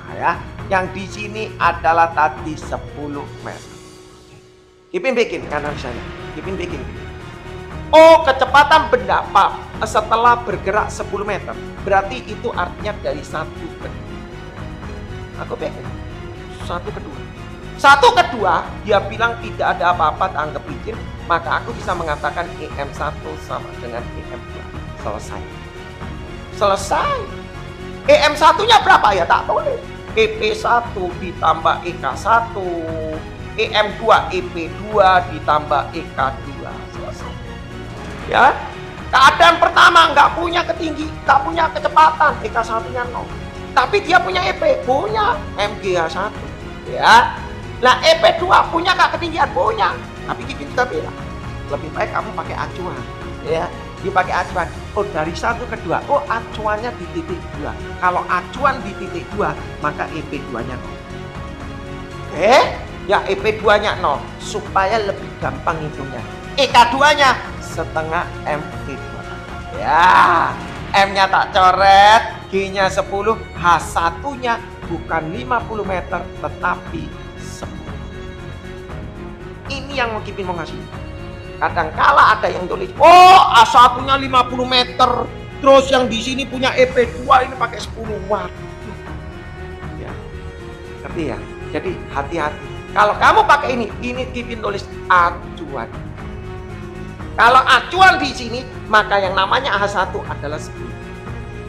Nah, ya. Yang di sini adalah tadi 10 meter. Kipin bikin analisanya. Kipin bikin. Oh, kecepatan benda Pak setelah bergerak 10 meter. Berarti itu artinya dari 1 ke 2. Aku bikin 1 ke 2. 1 ke 2, dia bilang tidak ada apa-apa, anggap pikir, maka aku bisa mengatakan EM1 sama dengan EM2. Selesai. EM1-nya berapa ya? Tak boleh. EP1 ditambah EK1, EM2, EP2 ditambah EK2. Selesai. Ya. Keadaan pertama nggak punya nggak punya kecepatan, EK1-nya 0. Tapi dia punya EP, punya MGH1. Ya. Nah, EP2 punya nggak ketinggian? Punya. Tapi Kipin juga bilang, lebih baik kamu pakai acuan. Ya, dipakai acuan. Oh, dari 1 ke 2. Oh, acuannya di titik 2. Kalau acuan di titik 2, maka EP2-nya 0. Oke? Ya, EP2-nya 0. Supaya lebih gampang hitungnya. EK2-nya setengah MV2. Ya, M-nya tak coret, G-nya 10, H1-nya bukan 50 meter, tetapi 10. Ini yang Kipin mau ngasih. Kadangkala ada yang tulis, oh A1-nya 50 meter, terus yang di sini punya EP2 ini pakai 10 watt. Ya, ngerti ya? Jadi hati-hati. Kalau kamu pakai ini Kipin tulis acuan. Kalau acuan di sini, maka yang namanya A1 adalah 10.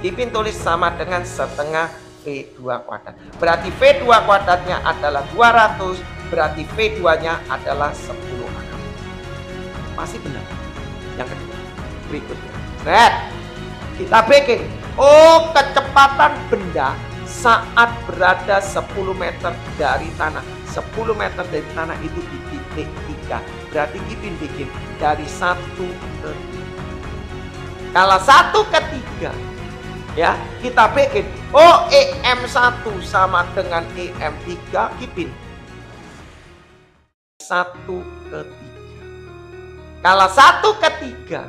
Kipin tulis sama dengan setengah V2 kuadrat. Berarti V2 kuadratnya adalah 200, berarti V2-nya adalah 10 akar. Pasti benar. Yang kedua, berikutnya. Kita bikin. Kecepatan benda saat berada 10 meter dari tanah. 10 meter dari tanah itu di titik 3. Berarti kita bikin dari 1 ke 3. Kalau 1 ke 3, ya, kita bikin EM1 sama dengan EM3, kipin 1 ke 3. Kalau 1 ke 3,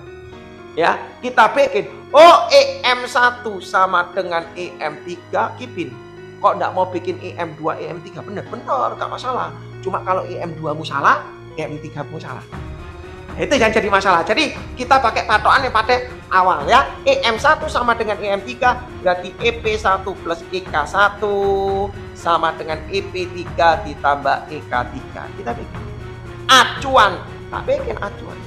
ya, kita bikin EM1 sama dengan EM3, kipin. Kok enggak mau bikin EM2, EM3? Benar, enggak masalah. Cuma kalau EM2-mu salah, EM3-mu salah. Itu yang jadi masalah. Jadi kita pakai patokan yang pada awal, ya. EM1 sama dengan EM3, berarti EP1 plus EK1 sama dengan EP3 ditambah EK3. Kita bikin acuan. Tak bikin acuan.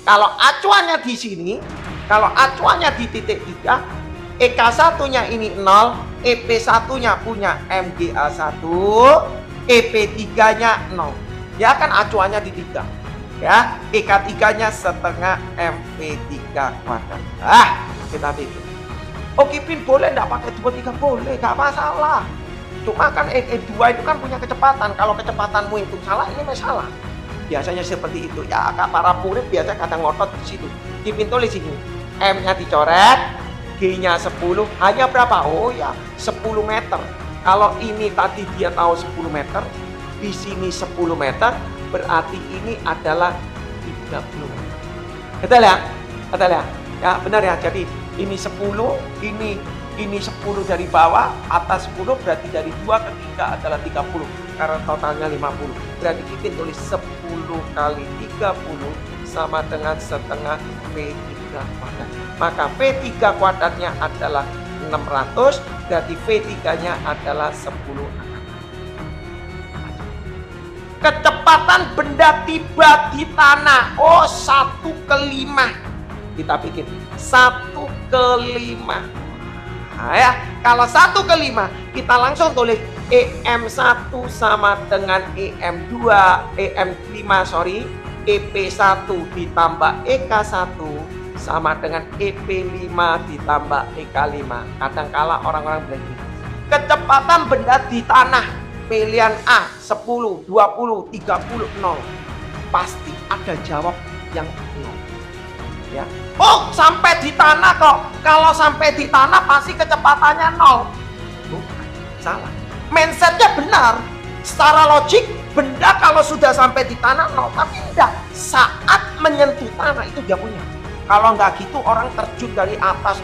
Kalau acuannya di sini, kalau acuannya di titik 3, EK1-nya ini 0, EP1-nya punya MGA1, EP3-nya 0. Ya kan acuannya di 3. Ya, EK3-nya setengah MP3 kuadrat. Kita bikin. Kipin boleh enggak pakai 23? Boleh, enggak masalah. Cuma kan E2 itu kan punya kecepatan. Kalau kecepatanmu itu salah, ini masalah. Biasanya seperti itu. Ya, para murid biasanya kadang ngotot di situ. Kipin tulis ini. M-nya dicoret, G-nya 10. Hanya berapa? 10 meter. Kalau ini tadi dia tahu 10 meter, di sini 10 meter, berarti ini adalah 30 meter. Betul ya? Betul ya? Ya, benar ya. Jadi ini 10, ini 10 dari bawah, atas 10 berarti dari 2 ke 3 adalah 30. Karena totalnya 50. Berarti kita tulis 10 kali 30 sama dengan setengah V3 kuadrat. Maka V3 kuadratnya adalah 600, berarti V3-nya adalah 10 akar. Kecepatan benda tiba di tanah. 1/5. Kita bikin 1/5. Nah, ya, kalau 1/5 kita langsung tulis EM1 sama dengan EM2, EP1 ditambah EK1 sama dengan EP5 ditambah EK5. Kadang-kala orang-orang bilang gini, kecepatan benda di tanah pilihan A 10, 20, 30, 0. Pasti ada jawab yang 0. Ya. Sampai di tanah kok. Kalau sampai di tanah pasti kecepatannya 0. Bukan, salah. Mindsetnya benar. Secara logik, benda kalau sudah sampai di tanah 0. Tapi enggak. Saat menyentuh tanah itu dia punya. Kalau enggak gitu orang terjun dari atas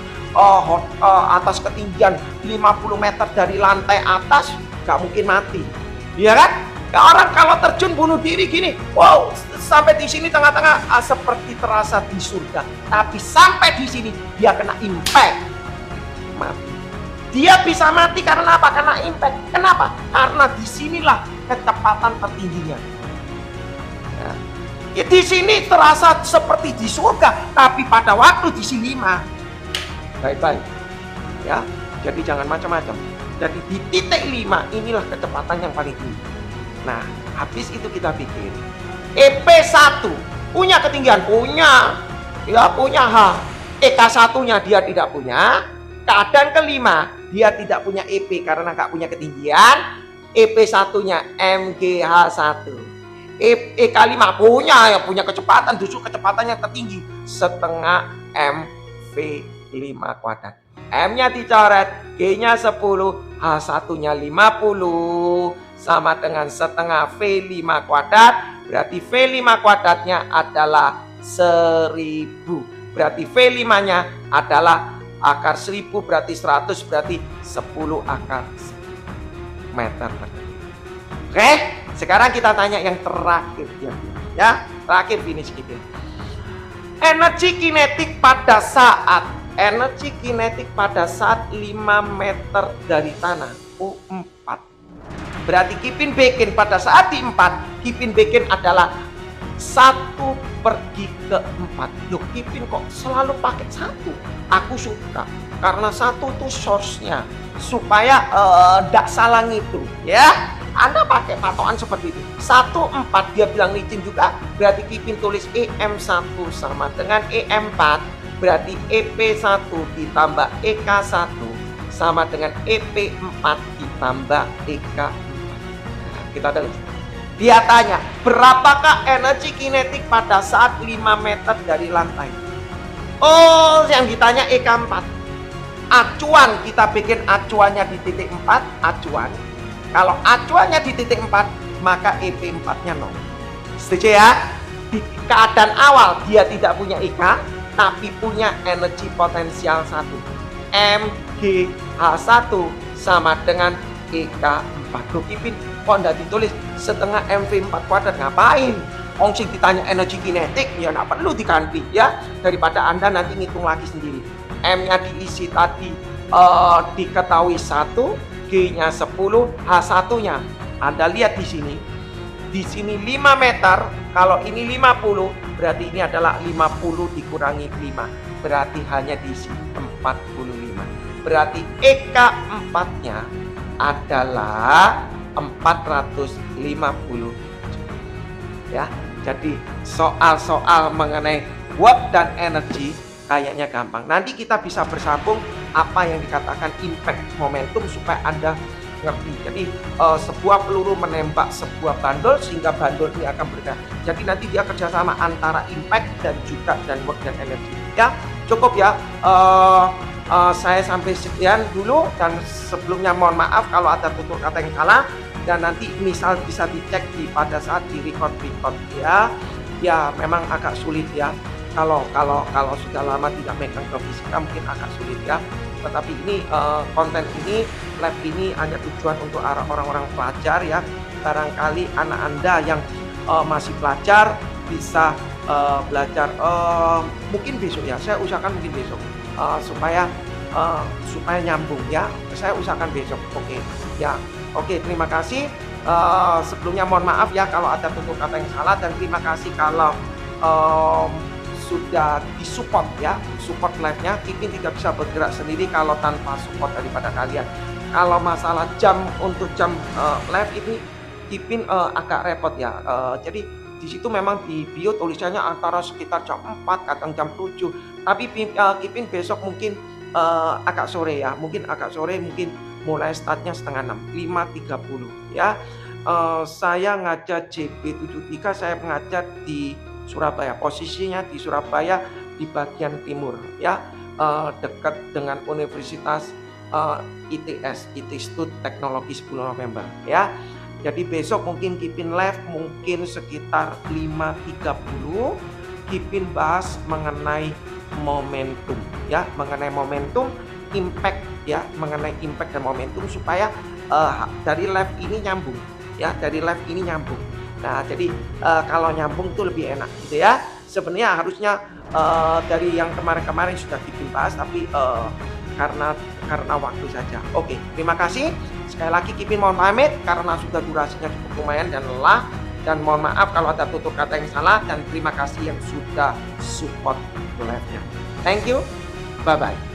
atas ketinggian 50 meter dari lantai atas, nggak mungkin mati. Iya kan? Orang kalau terjun bunuh diri gini, sampai di sini tengah-tengah seperti terasa di surga. Tapi sampai di sini dia kena impact, mati. Dia bisa mati karena apa? Karena impact. Kenapa? Karena disinilah kecepatan tertingginya. Ya, di sini terasa seperti di surga, tapi pada waktu di sini baik-baik. Ya, jadi jangan macam-macam. Jadi di titik 5 inilah kecepatan yang paling tinggi. Nah, habis itu kita bikin EP1 punya ketinggian, punya H. EK1-nya dia tidak punya. Keadaan kelima, dia tidak punya EP karena nggak punya ketinggian. EP1-nya MGH1. EK5 punya, yang punya kecepatan, justru kecepatannya tertinggi, setengah MV5 kuadrat. M-nya dicoret, G-nya 10, H1-nya 50, sama dengan setengah V5 kuadrat. Berarti V5 kuadratnya adalah 1000. Berarti V5-nya adalah akar 1000, berarti 100, berarti 10 akar meter. Oke, sekarang kita tanya yang terakhir. Ya, terakhir finish kita. Energi kinetik pada saat 5 meter dari tanah. 4. Berarti Kipin bikin pada saat di 4, Kipin bikin adalah 1 pergi ke 4. Loh, Kipin kok selalu pakai 1? Aku suka karena 1 itu source-nya supaya tidak salah ngitung, ya. Anda pakai patokan seperti itu. 14 dia bilang licin juga, berarti Kipin tulis EM1 sama dengan EM4, berarti EP1 ditambah EK1 sama dengan EP4 ditambah EK4. Nah, kita tulis. Dia tanya, berapakah energi kinetik pada saat 5 meter dari lantai? Oh, yang ditanya EK4. Acuan, kita bikin acuannya di titik 4, acuan. Kalau acuannya di titik 4, maka EP4-nya 0. Setuju ya? Di keadaan awal dia tidak punya EK, tapi punya energi potensial 1. MgH1 sama dengan EK4. Loh Kipin, kok tidak ditulis setengah MV4 kuadrat? Ngapain? Sing ditanya energi kinetik, ya nggak perlu diganti ya. Daripada Anda nanti ngitung lagi sendiri. M-nya diisi tadi diketahui 1, G-nya 10, H1-nya. Anda lihat di sini. Di sini 5 meter, kalau ini 50, berarti ini adalah 50 dikurangi 5. Berarti hanya diisi 45. Berarti EK4-nya adalah 450. Ya, jadi soal-soal mengenai work dan energi kayaknya gampang. Nanti kita bisa bersambung apa yang dikatakan impact momentum supaya Anda ngerti. Jadi sebuah peluru menembak sebuah bandol sehingga bandol ini akan bergerak. Jadi nanti dia kerjasama antara impact dan juga dan work dan energi. Ya, cukup ya. Saya sampai sekian dulu, dan sebelumnya mohon maaf kalau ada tutur kata yang salah, dan nanti misal bisa dicek pada saat di record ya. Ya memang agak sulit ya. Kalau sudah lama tidak megang ke fisika mungkin agak sulit ya. Tetapi ini konten ini, lab ini hanya tujuan untuk orang-orang pelajar ya. Barangkali anak Anda yang masih pelajar bisa belajar mungkin besok ya. Saya usahakan mungkin besok supaya nyambung ya. Saya usahakan besok. Oke ya. Oke, terima kasih. Sebelumnya mohon maaf ya kalau ada tutur kata yang salah, dan terima kasih kalau sudah disupport ya, support live-nya. Kipin tidak bisa bergerak sendiri kalau tanpa support daripada kalian. Kalau masalah jam untuk jam live ini Kipin agak repot ya. Jadi di situ memang di bio tulisannya antara sekitar jam 4 kadang jam 7. Tapi Kipin besok mungkin agak sore ya, mungkin agak sore, mungkin mulai startnya setengah 6, 5.30 ya. Saya ngajar JB73, saya mengajar di Surabaya, posisinya di Surabaya di bagian timur ya, dekat dengan Universitas ITS, Institut Teknologi 10 November ya. Jadi besok mungkin Kipin live mungkin sekitar 5.30, Kipin bahas mengenai momentum ya, mengenai momentum, impact ya, mengenai impact dan momentum supaya dari live ini nyambung ya, dari live ini nyambung. Nah jadi kalau nyambung tuh lebih enak gitu ya. Sebenarnya harusnya dari yang kemarin-kemarin sudah Kipin bahas, tapi karena waktu saja. Oke, terima kasih sekali lagi. Kipin mohon pamit karena sudah durasinya cukup lumayan dan lelah, dan mohon maaf kalau ada tutur kata yang salah, dan terima kasih yang sudah support live-nya. Thank you, bye bye.